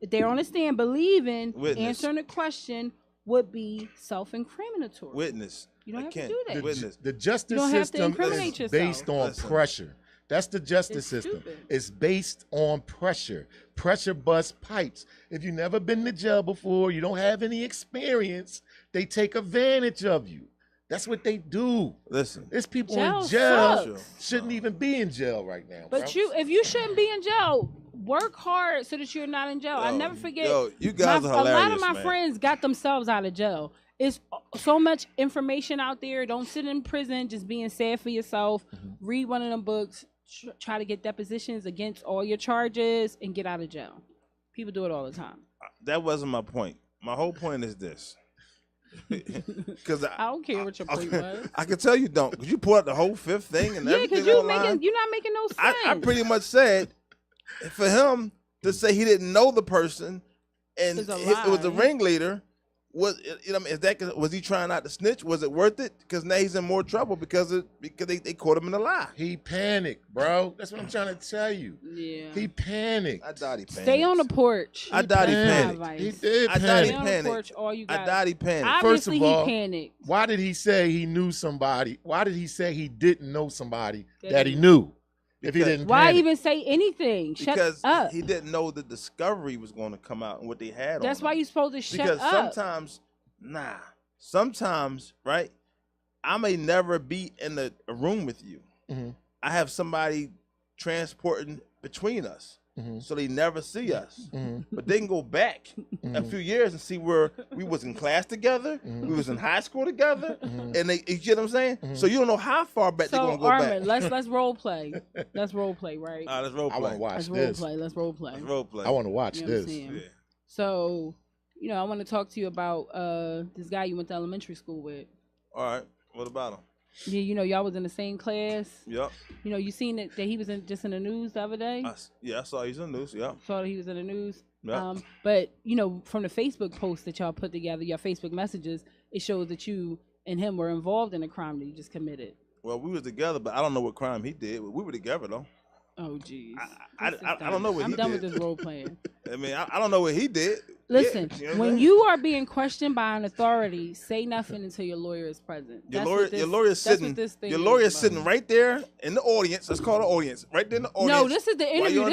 if they're on the stand believing Witness. answering the question would be self-incriminatory. Witness. You don't I have to can't. do that. Witness. The justice You don't have to system incriminate is yourself. based on Listen. pressure. That's the justice It's system. stupid. It's based on pressure. Pressure bust pipes. If you've never been to jail before, you don't have any experience, they take advantage of you. That's what they do. Listen. There's people Jail in jail sucks. shouldn't even be in jail right now. But bro. if you shouldn't be in jail, work hard so that you're not in jail. I never forget. You guys are a lot hilarious, of my man. friends got themselves out of jail. It's so much information out there. Don't sit in prison just being sad for yourself. Read one of them books. Try to get depositions against all your charges and get out of jail. People do it all the time. That wasn't my point. My whole point is this. Because I don't care what your point was. I can tell you don't. Because you pulled out the whole fifth thing and Yeah, everything because you're online. not making no sense. I pretty much said for him to say he didn't know the person and It's a it was the lie. ringleader. Was was he trying not to snitch? Was it worth it? Because now he's in more trouble because they caught him in a lie. He panicked, bro. That's what I'm trying to tell you. Yeah. He panicked. I doubt he panicked. Stay on the porch. I doubt he panicked. panicked. He did I doubt panic. he Stay on the panicked. porch. All you got. I doubt he panicked. Obviously, First of all, he panicked. Why did he say he knew somebody? Why did he say he didn't know somebody that he knew? If he didn't Why panic? even say anything? Shut Because up. he didn't know the discovery was going to come out and what they had That's on why him. you're supposed to shut Because up. sometimes, right, I may never be in a room with you. Mhm. I have somebody transporting between us, so they never see us. But they can go back a few years and see where we was in class together, we was in high school together, and you get what I'm saying? So you don't know how far back they're So gonna go Armin, back. let's role play. Let's role play, right? All right, let's role I want play. to watch Let's role this. play. Let's role play. Let's role play. I want to watch You know what I'm this. saying? Yeah. So, I want to talk to you about this guy you went to elementary school with. All right. What about him? Yeah, y'all was in the same class. Yep. You seen that he was just in the news the other day. I saw he's in the news. Yep. Saw that he was in the news. Yeah. But from the Facebook post that y'all put together, your Facebook messages, it shows that you and him were involved in a crime that you just committed. Well, we was together, but I don't know what crime he did. We were together though. Oh, jeez. I don't know what I'm he done did. with this role playing. I mean, I don't know what he did. Listen, you know what I'm when saying? you are being questioned by an authority, say nothing until your lawyer is present. Your lawyer's sitting right there in the audience. Let's call it the audience. Right there in the audience. No, this is the interview.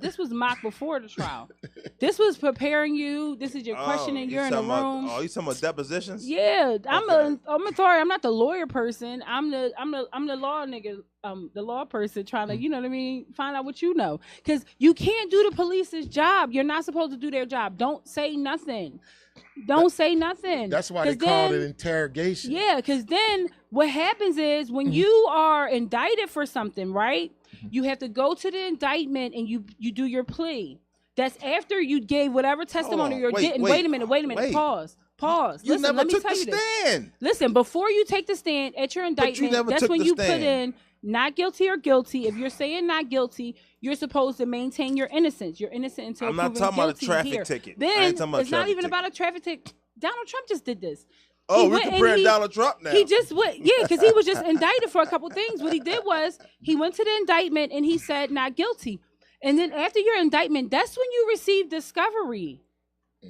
This was mock before the trial. This was preparing you. This is your questioning. You're in the room. You talking about depositions? Yeah, I'm authority. I'm not the lawyer person. I'm the law nigga. The law person trying to, you know what I mean, find out what you know. Because you can't do the police's job. You're not supposed to do their job. Don't say nothing. Don't say nothing. That's why they called it interrogation. Yeah, because then what happens is when you are indicted for something, right? You have to go to the indictment and you do your plea. That's after you gave whatever testimony you're getting. Wait a minute. Pause. You Listen, never let me took tell the you this. stand. Listen, before you take the stand at your indictment, that's when you put in not guilty or guilty. If you're saying not guilty, you're supposed to maintain your innocence. You're innocent until proven guilty. I'm not talking about a traffic ticket. Then it's not even about a traffic ticket. Donald Trump just did this. Oh, we're comparing Donald Trump now. He just went, because he was just indicted for a couple things. What he did was he went to the indictment and he said not guilty. And then after your indictment, that's when you receive discovery.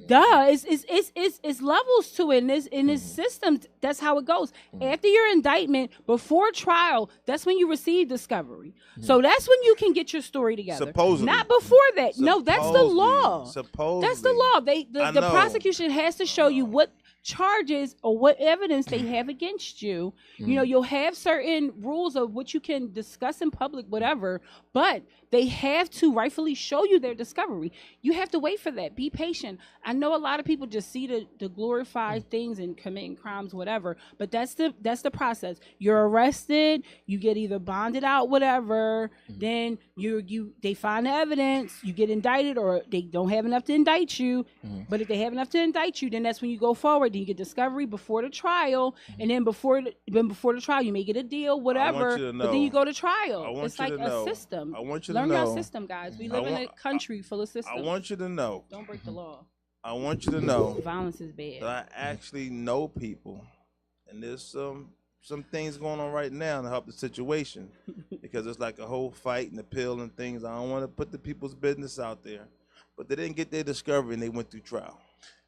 Duh, it's levels to it in this system. That's how it goes. After your indictment, before trial, that's when you receive discovery. So that's when you can get your story together. Supposedly, not before that. No, that's the law. Supposedly, that's the law. The prosecution has to show you what charges or what evidence they have against you. You know, you'll have certain rules of what you can discuss in public, whatever, but they have to rightfully show you their discovery. You have to wait for that. Be patient. I know a lot of people just see the glorified things and committing crimes, whatever, but that's the process. You're arrested, you get either bonded out, whatever, then they find the evidence, you get indicted, or they don't have enough to indict you. But if they have enough to indict you, then that's when you go forward. Then you get discovery before the trial, and then before the trial, you may get a deal, whatever. But then you go to trial. It's like a system. I want you Learn to know. your system, guys. We live in a country full of systems. I want you to know. Don't break the law. I want you to know. Violence is bad. That I actually know people, and there's some things going on right now to help the situation, because it's like a whole fight and appeal and things. I don't want to put the people's business out there, but they didn't get their discovery and they went through trial.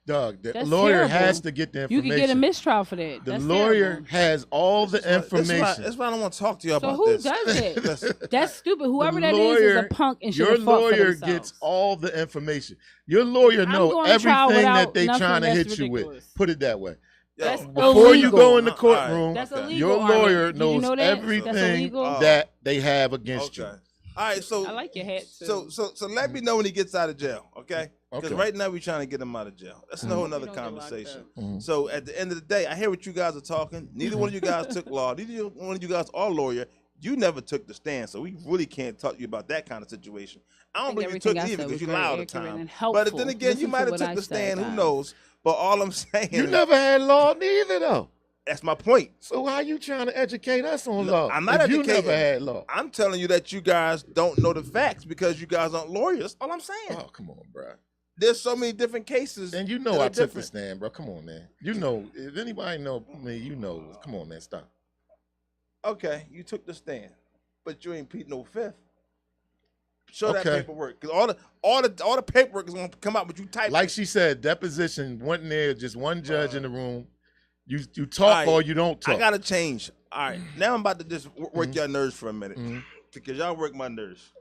Doug, the That's lawyer terrible. has to get the information. You can get a mistrial for that. The That's lawyer terrible. has all the information. That's why I don't want to talk to you So about who this. does it? That's stupid. Whoever The that is a punk and should your have fought for lawyer themselves. gets all the information. Your lawyer I'm know going to trial everything that without they nothing. trying to That's hit you with. ridiculous. Put it that way. That's Before you illegal. go in the courtroom, That's illegal, your Armin. lawyer Did you knows know that? That's everything illegal? that they have against you. Okay. All right, so I like your hat too. So let me know when he gets out of jail, okay? Because Okay. right now we're trying to get him out of jail. That's a whole nother don't get locked conversation. up. So at the end of the day, I hear what you guys are talking. Neither one of you guys took law. Neither one of you guys are a lawyer. You never took the stand, so we really can't talk to you about that kind of situation. I don't believe you took it either because you lie all the time. But then again, you might have took the stand. Who knows? But all I'm saying, You never had law neither, though. That's my point. So how you trying to educate us on law? I'm not if educating. You never had law. I'm telling you that you guys don't know the facts because you guys aren't lawyers. All I'm saying. Oh, come on, bro. There's so many different cases. And you know that I are took the different. stand, bro. Come on, man. You know, if anybody know me, you know. Come on, man. Stop. Okay, you took the stand, but you ain't plead no fifth. Show that Okay. paperwork, because all the paperwork is gonna come out, but you type. Like she said, deposition wasn't there, just one judge in the room. You talk All right, or you don't talk. I gotta change. All right, now I'm about to just work your nerves for a minute, because y'all work my nerves.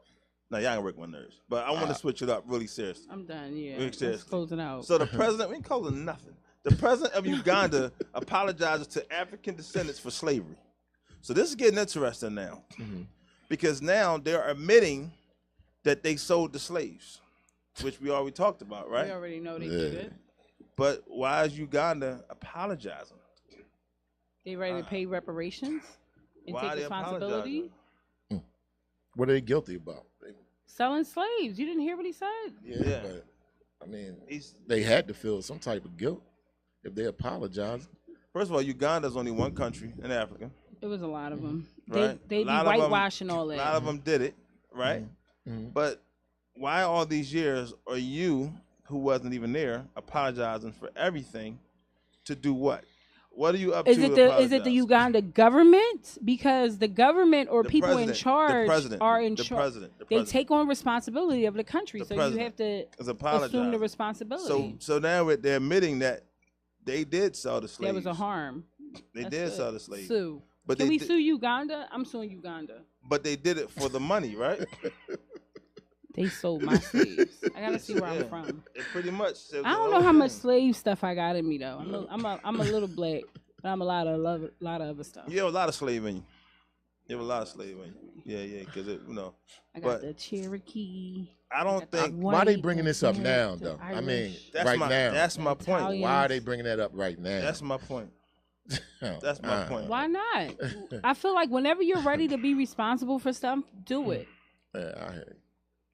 No, y'all ain't work my nerves, but I want to switch it up really seriously. I'm done. Yeah, Really let's seriously. close it out. So the president, we ain't calling nothing. The president of Uganda apologizes to African descendants for slavery. So this is getting interesting now, because now they're admitting that they sold the slaves, which we already talked about, right? We already know they did it. But why is Uganda apologizing? They ready to pay reparations and Why take they responsibility. What are they guilty about? Selling slaves. You didn't hear what he said. Yeah. But I mean, He's- they had to feel some type of guilt if they apologized. First of all, Uganda's only one country in Africa, It was a lot of them. right? They A be lot of 'em- whitewashing all that. A lot of them did it, right? But why all these years are you, who wasn't even there, apologizing for everything to do what? What are you up Is to? it the Uganda government? Because the government or The people in president, charge the president, are in the charge. president, the They president. take on responsibility of the country, The so president you have to is apologizing. assume the responsibility. So now they're admitting that they did sell the slaves. There was a harm. They That's did good. sell the slaves. Sue. But Can they we did- sue Uganda? I'm suing Uganda. But they did it for the money, right? They sold my slaves. I gotta see where Yeah. I'm from. It pretty much. I don't know how much slave stuff I got in me though. I'm a little black, but I'm a lot of other stuff. You have a lot of slave in you. You have a lot of slave in you. Yeah, because I got but- the Cherokee. I don't think Why they bringing this up now, though? I mean, right now. That's my point. Italian. Why are they bringing that up right now? That's my point. That's my point. Why not? I feel like whenever you're ready to be responsible for stuff, do it. Yeah, I hear you.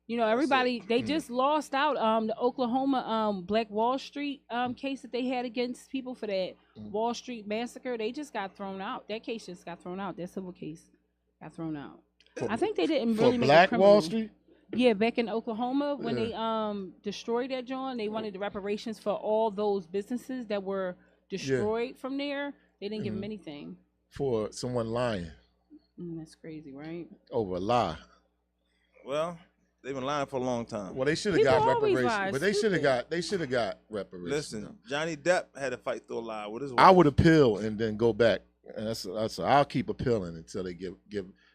You know, everybody they just lost out the Oklahoma Black Wall Street case that they had against people for that Wall Street massacre. They just got thrown out. That case just got thrown out. That civil case got thrown out. I think they didn't really For make Black it criminal. Wall Street? Yeah, back in Oklahoma when they destroyed that joint, they wanted the reparations for all those businesses that were destroyed from there. They didn't give them anything. For someone lying That's crazy, right? over a lie. Well, they've been lying for a long time. Well, they should have People got always reparations. lie, But they should have stupid. got reparations. Listen, Johnny Depp had to fight through a lie with his wife. I would appeal and then go back. And that's I'll keep appealing until they give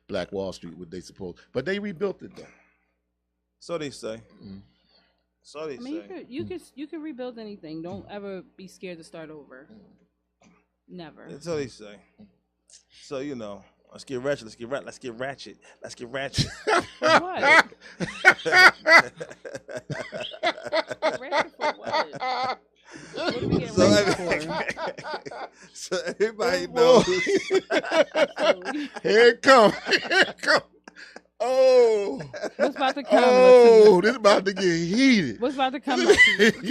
Black Wall Street what they supposed. But they rebuilt it though. So they say. So they I mean, say. you can rebuild anything. Don't ever be scared to start over. Never. That's what they say. So let's get ratchet. Let's get ratchet. Let's get ratchet. What? Ratchet for what? What are we getting So, ready for? So everybody Oh, knows. Here it come. Here it come. Oh. What's about to come? Oh, this about to get heated. What's about to come? Latif?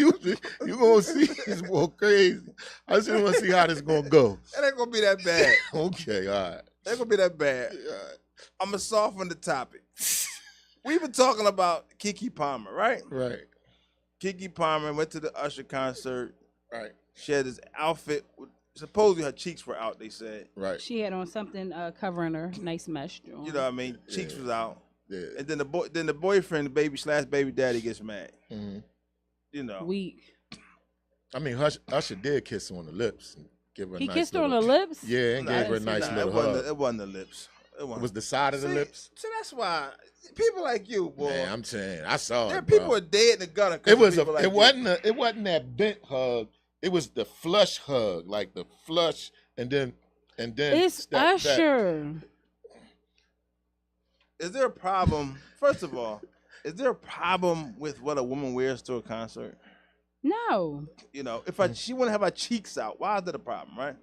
you gonna see this boy crazy. I just want to see how this gonna go. It ain't gonna be that bad. Okay, all right. It ain't gonna be that bad. I'm gonna soften the topic. We've been talking about Keke Palmer, right? Right, Keke Palmer went to the Usher concert. right, She had this outfit. Supposedly her cheeks were out, they said. right. She had on something covering her, nice mesh. You know what I mean? Cheeks was out. Yeah. And then the boyfriend, the baby daddy gets mad. Mm-hmm. You know. Weak. I mean, Usher did kiss her on the lips. And give her a He nice kissed her on little, the lips. Yeah, and Nah, gave her a see, nice nah, little hug. it wasn't the lips. It was the side of the lips. See, that's why people like you, boy. Man, I'm saying, I saw there it. are people bro. are dead in the gutter. It was it wasn't that bent hug. It was the flush hug, like the flush, and then It's step back. Usher. Is there a problem? First of all, is there a problem with what a woman wears to a concert? No. You know, if she wouldn't have her cheeks out, why is that a problem, right?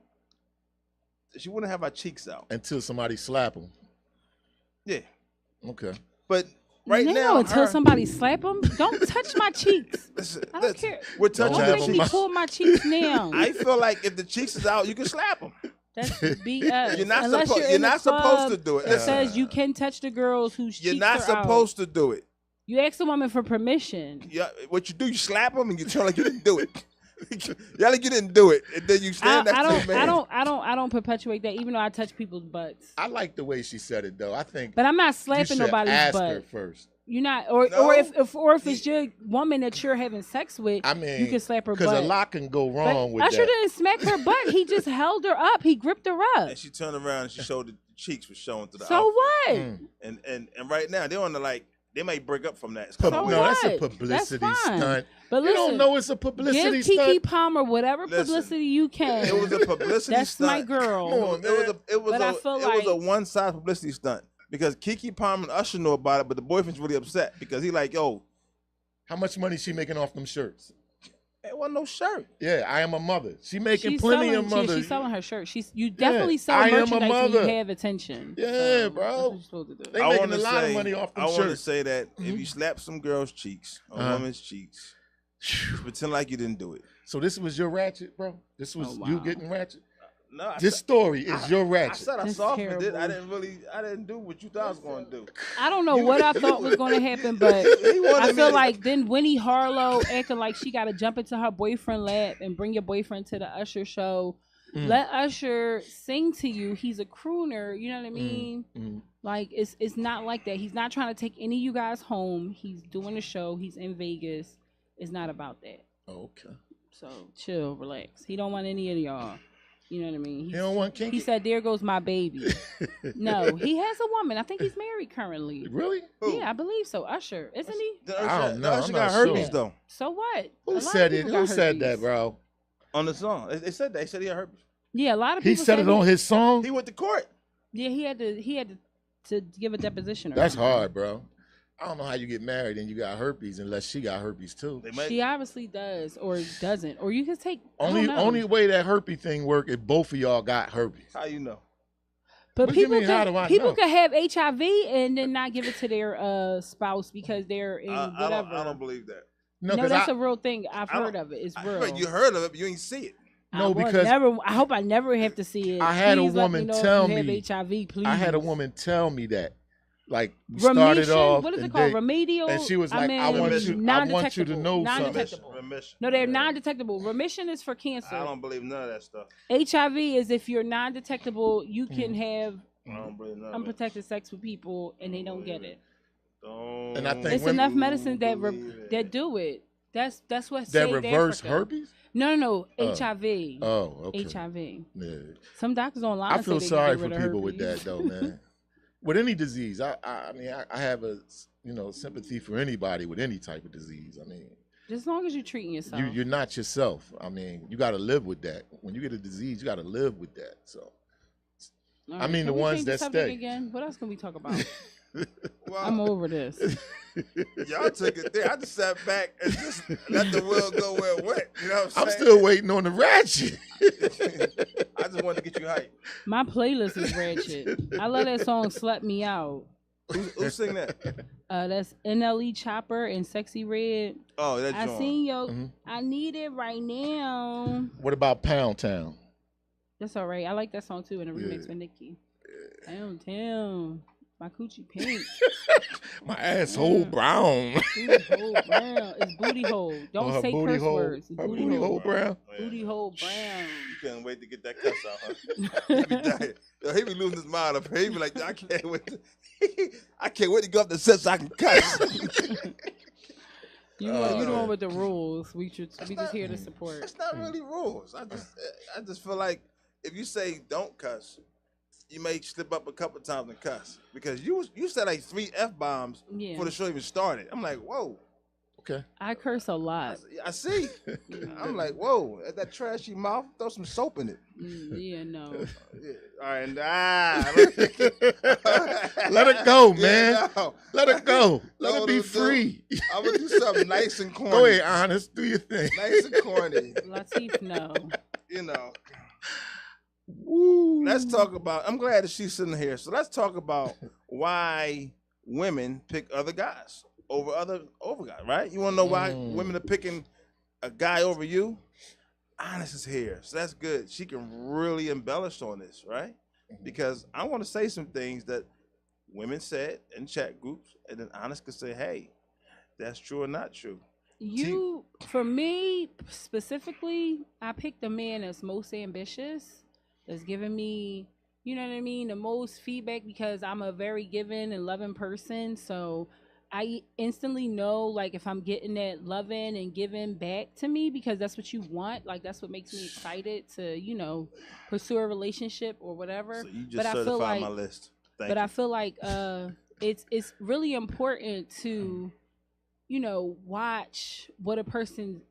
She wouldn't have her cheeks out. Until somebody slap him. Yeah, Okay. but right now, until somebody slap him, don't touch my cheeks. Listen, I don't care. We're Don't touching have Don't the make me them. cheeks. pull my cheeks down. I feel like if the cheeks is out, you can slap them. That's BS. You're not Unless supposed. you're You're in a not supposed club to do it. that Listen, says you can touch the girls whose you're cheeks not are out. supposed to do it. You ask a woman for permission. Yeah, what you do, you slap them and you tell like you didn't do it. Y'all like you didn't do it, and then you stand next to the man. I don't perpetuate that. Even though I touch people's butts, I like the way she said it though. I think but I'm not you slapping should nobody's ask butt. her first. You're not, or No. if it's your woman that you're having sex with, I mean, you can slap her because butt. a lot can go But wrong with Usher that. didn't smack her butt. He just held her up. He gripped her up. And she turned around and she showed the cheeks was showing through the So outfit. what? Mm. And right now they're on the they might break up from that. It's Pub- kinda So weird. no, that's a what? publicity That's fine. stunt. But You listen, don't know it's a publicity give Keke stunt. Palmer whatever Listen, publicity you can. It was a publicity That's stunt. my girl. Come on, It was But I feel a like- one-side publicity stunt because Keke Palmer and Usher know about it, but the boyfriend's really upset because he like, yo, How much money she making off them shirts? it wasn't no shirt. Yeah, I am a mother. She making She's plenty selling, of mother. She's selling her shirt. You definitely sell I am a merchandise when mother. you have attention. Yeah, So, bro. That's what you're supposed to do. They I making wanna a lot of money off them I want to shirts. say that if you slap some girl's cheeks, a Uh-huh. woman's cheeks, just pretend like you didn't do it. So this was your ratchet, bro? This was Oh, you wow. getting ratchet? No, I This said- story is your I ratchet. said I That's softened it. terrible. I didn't do what you thought I was going to do. I don't know what I thought was going to happen, but He wanted I me feel to- like then Winnie Harlow acting like she got to jump into her boyfriend lap and bring your boyfriend to the Usher show. Let Usher sing to you. He's a crooner. You know what I mean? Like it's not like that. He's not trying to take any of you guys home. He's doing a show. He's in Vegas. It's not about that. Okay. So chill, relax. He don't want any of y'all. You know what I mean? He don't want kinky? He said, "There goes my baby." No, he has a woman. I think he's married currently. Really? Yeah, I believe so. Usher, isn't he? I don't know. Usher I'm got not herpes sure. though. So what? Who said it? Who said that, bro? On the song, they said that. They said he had herpes. Yeah, a lot of people. He said it on his song. He went to court. Yeah, he had to give a deposition. That's hard, bro. I don't know how you get married and you got herpes unless she got herpes too. She obviously does or doesn't, or you can take only way that herpes thing work if both of y'all got herpes. How you know? But what people could have HIV and then not give it to their spouse because they're in whatever. I don't believe that. No, that's a real thing. I've heard of it. It's real. You heard of it, but you ain't see it. No, because I hope I never have to see it. I had a woman tell me. Have HIV, please. I had a woman tell me that. Like we Remission? started off. What is it called? Remedial. And she was like, I want you to know something. Remission. No, they're non-detectable. Remission is for cancer. I don't believe none of that stuff. HIV is if you're non-detectable, you can have I don't believe none unprotected sex with people and they don't get it. And I think it's enough medicine that do it. That's what that reverse herpes. No, HIV. Oh, okay. HIV. Yeah. Some doctors online. I feel sorry for people with that though, man. With any disease, I mean, I have a sympathy for anybody with any type of disease. I mean, just as long as you're treating yourself, you're not yourself. I mean, you got to live with that. When you get a disease, you got to live with that. So, right, I mean, the ones that stay. Again, what else can we talk about? Well, I'm over this. Y'all took it there. I just sat back and just let the wheel go where it went. You know what I'm saying? I'm still waiting on the ratchet. I just wanted to get you hyped. My playlist is ratchet. I love that song "Slut Me Out." Who sing that? That's NLE Chopper and Sexy Red. Oh, that's I seen yo. I need it right now. What about Pound Town? That's all right. I like that song too in a remix with Nicki. Downtown. My coochie pink. My asshole brown. Booty hole brown. It's booty hole. Don't say curse words. It's booty hole brown. Booty hole brown. You can't wait to get that cuss out, huh? He be losing his mind up here. He be like, I can't wait. I can't wait to go up the set so I can cuss. You the one with the rules. We just here to support. It's not really rules. I just feel like if you say don't cuss, you may slip up a couple times and cuss because you said like 3 F-bombs before the show even started. I'm like, whoa. Okay. I curse a lot. I see. I'm like, whoa, that trashy mouth, throw some soap in it. Yeah, no. All right, let it go, man. Yeah, no. Let it go. Let it be free. I'm going to do something nice and corny. Go ahead, Honest. Do your thing. Nice and corny. Latif, no. You know. Woo. Let's talk about, I'm glad that she's sitting here. So let's talk about why women pick other guys over guys, right? You want to know why women are picking a guy over you? Honest is here. So that's good. She can really embellish on this, right? Because I want to say some things that women said in chat groups, and then Honest could say, hey, that's true or not true. For me, specifically, I picked the man that's most ambitious, that's giving me, you know what I mean, the most feedback because I'm a very giving and loving person. So I instantly know, like, if I'm getting that loving and giving back to me because that's what you want. Like, that's what makes me excited to, pursue a relationship or whatever. So you just certified my list. Thank you. I feel like it's really important to, watch what a person's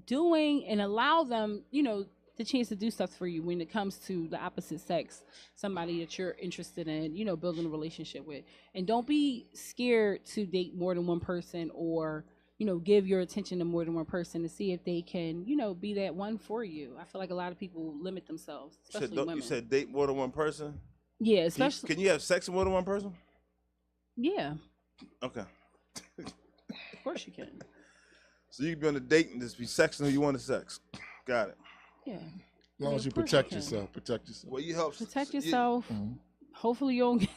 doing and allow them, the chance to do stuff for you when it comes to the opposite sex, somebody that you're interested in, building a relationship with. And don't be scared to date more than one person or, give your attention to more than one person to see if they can, be that one for you. I feel like a lot of people limit themselves, especially women. You said date more than one person? Yeah, especially. Can you have sex with more than one person? Yeah. Okay. Of course you can. So you can be on a date and just be sexing who you want to sex. Got it. Yeah. As long as you protect yourself. Well, you help protect yourself. Hopefully you don't get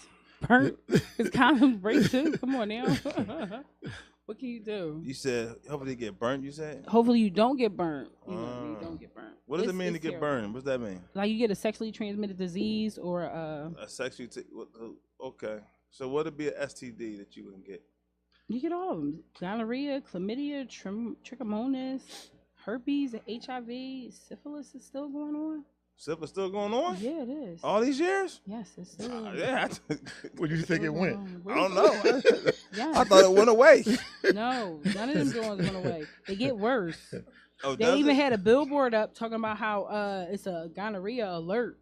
burnt. Because condoms break too. Come on now. What can you do? You said hopefully you get burnt. You said hopefully you don't get burnt. You don't get burnt. What does it mean to It's get terrible. burned? What's that mean? Like you get a sexually transmitted disease or A sexually okay. So what would be an STD that you would get? you get all of them: gonorrhea, chlamydia, trichomonas, herpes, HIV, syphilis is still going on. Syphilis still going on? Yeah, it is. All these years? Yes, it's still. Yeah. Where do you think it went? I don't know. Yes. I thought it went away. No, none of them joints went away. They get worse. Oh, They does even it? had a billboard up talking about how it's a gonorrhea alert.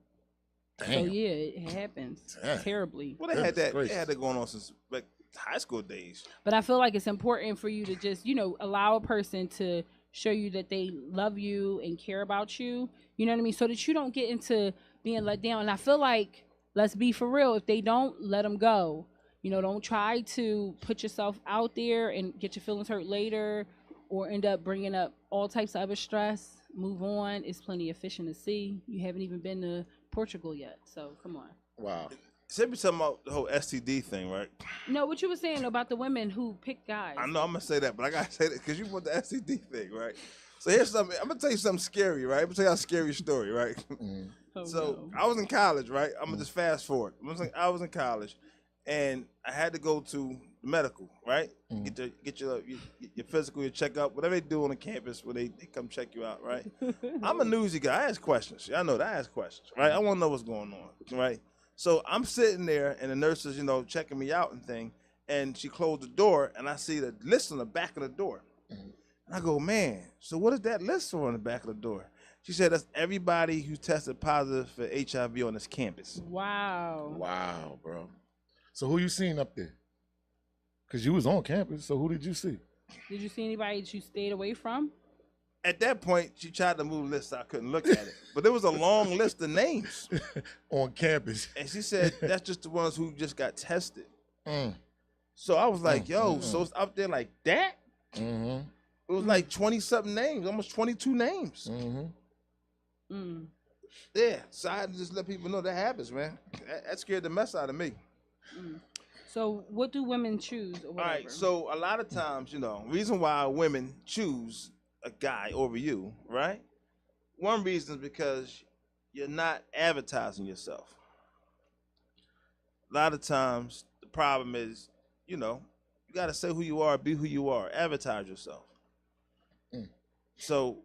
So Damn. yeah, it happens Damn. terribly. Well, they had that. Goodness They had that going on since like high school days. But I feel like it's important for you to just, allow a person to show you that they love you and care about you. You know what I mean? So that you don't get into being let down. And I feel like, let's be for real, if they don't, let them go. Don't try to put yourself out there and get your feelings hurt later or end up bringing up all types of other stress. Move on. It's plenty of fish in the sea. You haven't even been to Portugal yet. So come on. Wow. Say me something about the whole STD thing, right? No, what you were saying about the women who pick guys. I know I'm gonna say that, but I gotta say that because you want the STD thing, right? So here's something. I'm gonna tell you something scary, right? I'm gonna tell you a scary story, right? Oh, So no. I was in college, right? I'm gonna just fast forward. I was in college, and I had to go to medical, right? Get your physical, your checkup, whatever they do on the campus when they come check you out, right? I'm a newsy guy. I ask questions. Y'all know that I ask questions, right? I want to know what's going on, right? So I'm sitting there, and the nurse is, checking me out and thing, and she closed the door, and I see the list on the back of the door. And I go, man, so what is that list for on the back of the door? She said, that's everybody who tested positive for HIV on this campus. Wow. Wow, bro. So who you seen up there? Because you was on campus, so who did you see? Did you see anybody that you stayed away from? At that point, she tried to move the list, so I couldn't look at it. But there was a long list of names. On campus. And she said, that's just the ones who just got tested. Mm. So I was like, yo, so it's up there like that? Mm-hmm. It was like 20-something names, almost 22 names. Mm-hmm. Mm. Yeah, so I had to just let people know that happens, man. That scared the mess out of me. Mm. So what do women choose or All whatever? right, so a lot of times, reason why women choose a guy over you, right? One reason is because you're not advertising yourself. A lot of times, the problem is, you got to say who you are, be who you are, advertise yourself. Mm. So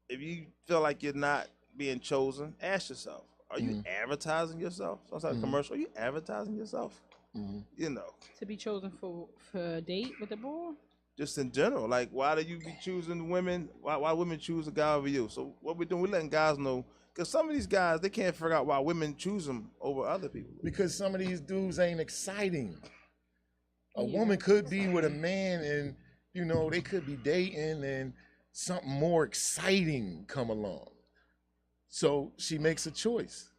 if you feel like you're not being chosen, ask yourself, are you advertising yourself? Some type of commercial, are you advertising yourself? To be chosen for a date with a boy? Just in general, like why do you be choosing women? Why women choose a guy over you? So what we're doing, we're letting guys know, because some of these guys, they can't figure out why women choose them over other people. Because some of these dudes ain't exciting. A Yeah. woman could be with a man and, they could be dating and something more exciting come along. So she makes a choice.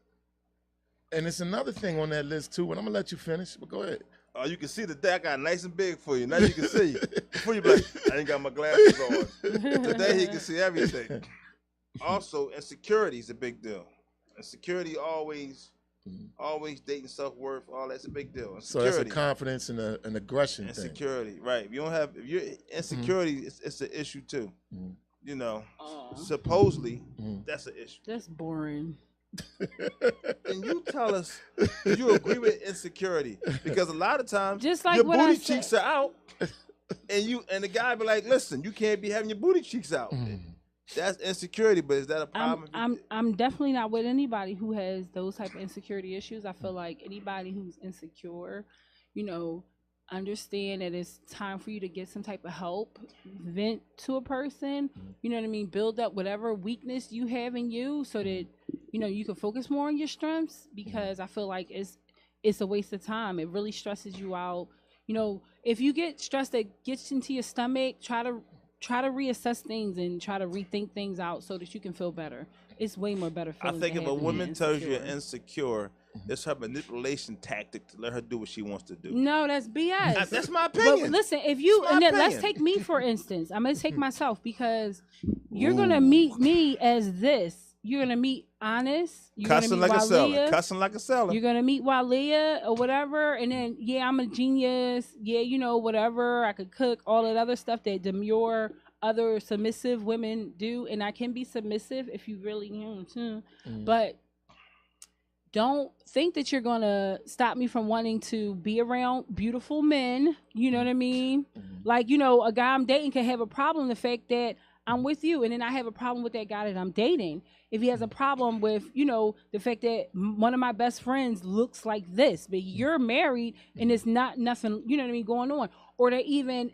And it's another thing on that list too, and I'm gonna let you finish, but go ahead. Oh, you can see the deck I got nice and big for you. Now you can see. Before you be like, I ain't got my glasses on. Today he can see everything. Also, insecurity is a big deal. Insecurity always dating self-worth, all that's a big deal. So that's a confidence and an aggression thing. Insecurity, right. If you're insecurity, it's an issue too. Supposedly, that's an issue. That's boring. And you tell us, do you agree with insecurity? Because a lot of times, Just like your what I booty said. cheeks are out, and the guy be like, "Listen, you can't be having your booty cheeks out." That's insecurity, but is that a problem? I'm definitely not with anybody who has those type of insecurity issues. I feel like anybody who's insecure, understand that it's time for you to get some type of help, vent to a person, you know what I mean? Build up whatever weakness you have in you so that, you can focus more on your strengths, because I feel like it's a waste of time. It really stresses you out. If you get stressed that gets into your stomach, try to reassess things and try to rethink things out so that you can feel better. It's way more better I feeling. think if a woman tells you you're insecure. insecure, it's her manipulation tactic to let her do what she wants to do. No, that's BS. That's my opinion. But listen, if you That's my and then let's opinion. take me for instance. I'm gonna take myself, because you're gonna meet me as this. You're gonna meet honest. You're Cussing gonna meet like a seller. Walia. Cussing like a seller. You're gonna meet Walia or whatever, and then I'm a genius. Yeah, whatever. I could cook, all that other stuff that demure other submissive women do, and I can be submissive if you really but don't think that you're gonna stop me from wanting to be around beautiful men. You know what I mean? Like, a guy I'm dating can have a problem with the fact that I'm with you, and then I have a problem with that guy that I'm dating. If he has a problem with, the fact that one of my best friends looks like this, but you're married and it's not nothing, going on. Or that even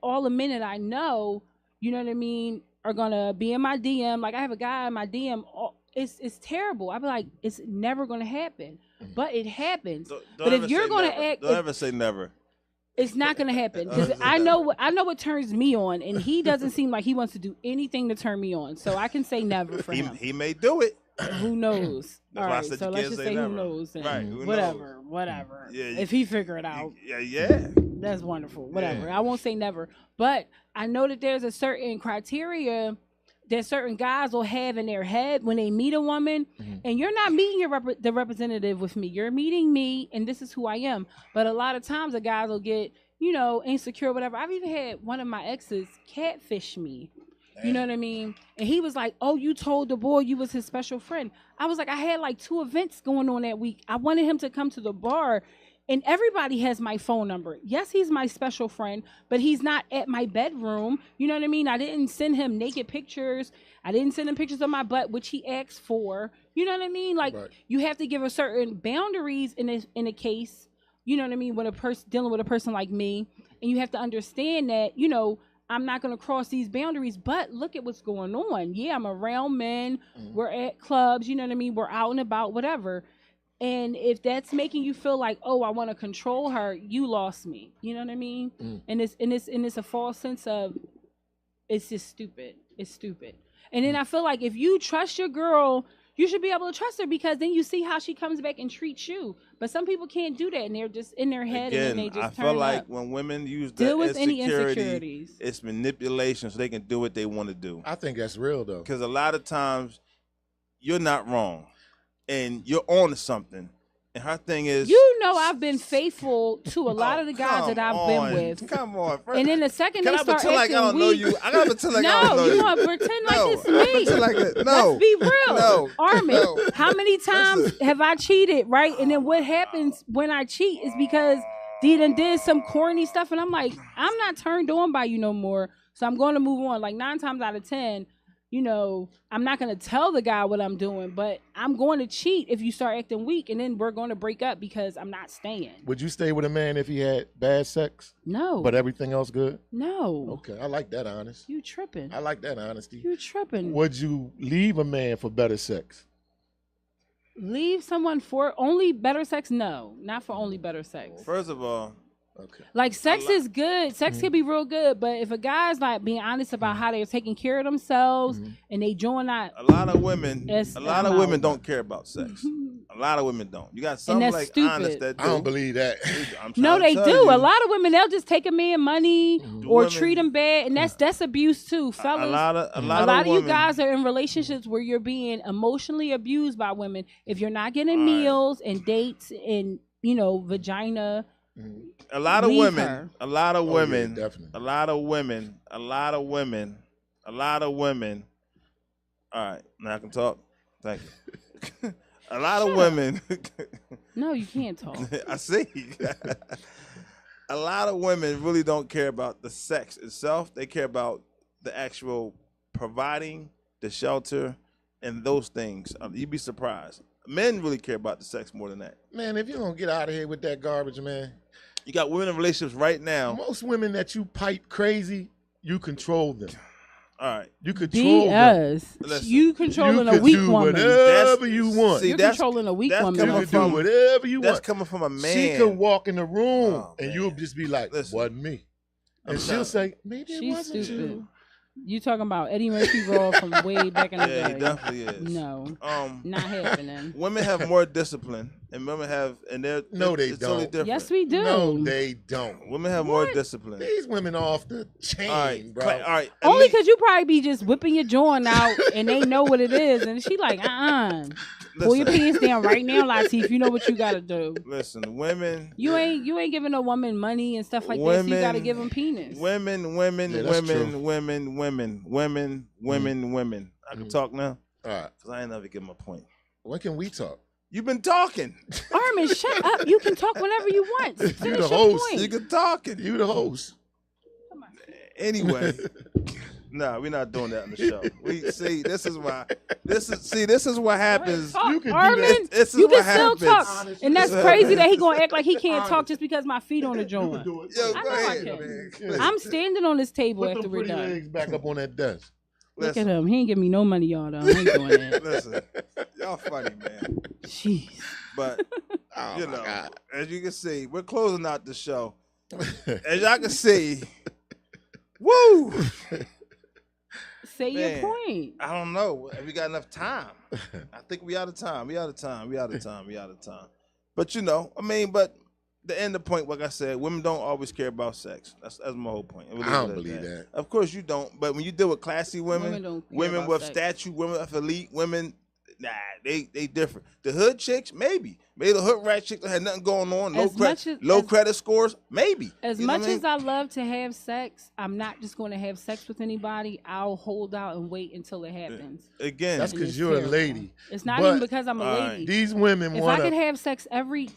all the men that I know, are gonna be in my DM. Like, I have a guy in my DM. It's terrible. I be like, it's never gonna happen, but it happens. But if you're gonna act, don't ever say never. It's not gonna happen because I know what turns me on, and he doesn't seem like he wants to do anything to turn me on. So I can say never for him. He may do it. Who knows? All right, so let's just say never. Who knows? Right, who whatever. Yeah, if he figure it out, yeah, that's wonderful. Whatever. Yeah. I won't say never, but I know that there's a certain criteria that certain guys will have in their head when they meet a woman, and you're not meeting the representative with me. You're meeting me, and this is who I am. But a lot of times the guys will get, insecure, whatever. I've even had one of my exes catfish me. You know what I mean? And he was like, oh, you told the boy you was his special friend. I was like, I had like 2 events going on that week. I wanted him to come to the bar. And everybody has my phone number. Yes, he's my special friend, but he's not at my bedroom. You know what I mean? I didn't send him naked pictures. I didn't send him pictures of my butt, which he asked for. You know what I mean? Like, You have to give a certain boundaries in a case. You know what I mean? When a person dealing with a person like me, and you have to understand that, I'm not going to cross these boundaries. But look at what's going on. Yeah, I'm around men. We're at clubs. You know what I mean? We're out and about, whatever. And if that's making you feel like, oh, I want to control her, you lost me. You know what I mean? And it's a false sense of, it's just stupid. It's stupid. And then I feel like if you trust your girl, you should be able to trust her, because then you see how she comes back and treats you. But some people can't do that, and they're just in their head. Again, and then they just I feel like when women use the insecurities, it's manipulation so they can do what they want to do. I think that's real, though. Because a lot of times you're not wrong, and you're on to something. And her thing is, I've been faithful to a lot of the guys that I've been with. Come on, and then the second can they I start pretend like I don't know weak, you? I gotta pretend like I don't know you. No, you want to pretend like it's me. Pretend like that. No, let's be real. No, Armin, no. how many times have I cheated, right? And then what happens when I cheat is because they done did some corny stuff, and I'm like, I'm not turned on by you no more, so I'm going to move on. Like 9 times out of 10. I'm not going to tell the guy what I'm doing, but I'm going to cheat if you start acting weak, and then we're going to break up because I'm not staying. Would you stay with a man if he had bad sex? No. But everything else good? No. Okay, I like that honest. You tripping. I like that honesty. You tripping. Would you leave a man for better sex? Leave someone for only better sex? No, not for only better sex. First of all, okay. Like, sex is good. Sex can be real good, but if a guy's like being honest about how they're taking care of themselves and they doing that, a lot of women don't care about sex. A lot of women don't. You got some like stupid. honest that do. I don't believe that. No, they do. A lot of women, they'll just take a man money or treat him bad, and that's abuse too, fellas. A lot of you guys are in relationships where you're being emotionally abused by women. If you're not getting meals and dates and vagina. A lot of women. Yeah, a lot of women. All right, now I can talk. Thank you. A lot of women. No, you can't talk. I see. A lot of women really don't care about the sex itself. They care about the actual providing, the shelter, and those things. You'd be surprised. Men really care about the sex more than that. Man, if you don't get out of here with that garbage, man. You got women in relationships right now. Most women that you pipe crazy, you control them. All right. You control them. Listen, you controlling a weak woman. Whatever you want. You're controlling a weak woman. You can do whatever you want. That's coming from a man. She can walk in the room and you'll just be like, wasn't me. And she'll say, maybe it wasn't stupid. you. You talking about Eddie Murphy Raw from way back in the day? Yeah, he definitely is. No, not happening. Women have more discipline, and women have, and they're no, they it's don't. Totally different. Yes, we do. No, they don't. Women have more discipline. These women are off the chain, all right, bro. All right, only because you probably be just whipping your joint out, and they know what it is, and she like, Pull your pants down right now, Latif. You know what you gotta do. Listen, women. You ain't giving a woman money and stuff like that. So you gotta give them penis. Women. I can talk now. All right. Cause I ain't never get my point. When can we talk? You've been talking. Armin, shut up. You can talk whenever you want. You Finish the your host. point. You can talking. You the host. Anyway. Nah, we're not doing that on the show. We see this is what happens. You can do Armin, that. This is you what can still happens. talk. And that's crazy that he gonna act like he can't talk just because my feet on the joint. Yo, I go know I ahead, can. man. I'm standing on this table Put after them we're pretty done. legs back up on that desk. Look at him. He ain't give me no money, y'all. Though. I ain't doing that. Listen, y'all funny, man. Jeez. But Oh, you my know, God. as you can see, we're closing out the show. As y'all can see, woo! Say Man, your point. I don't know if we got enough time. I think we out of time. But you know, I mean, but the end of the point, like I said, women don't always care about sex. That's my whole point. I don't believe that. Of course you don't. But when you deal with classy women, don't care women about with sex. statue, women with elite, women, nah, they different. The hood chicks, maybe the hood rat chicks that had nothing going on, low credit scores, maybe. As You know much what I mean? as I love to have sex, I'm not just going to have sex with anybody. I'll hold out and wait until it happens. Again, That's And because it's you're a terrible. lady. It's not But even because I'm a all right, lady. These women If want I could to. have sex every...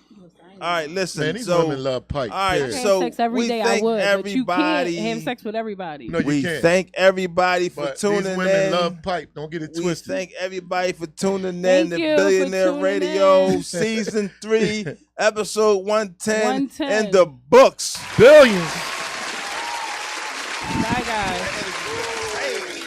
all right, listen. Man, these so, women love pipe. all right, If I so had sex every we day, thank I would. But you can't everybody. have sex with everybody. No, you We can't. thank everybody for But tuning these women in. love pipe. Don't get it We twisted. thank everybody for tuning Thank in you to for Billionaire tuning Radio in. Season 3, Episode 110 110. in the books. Billions. Bye, guys.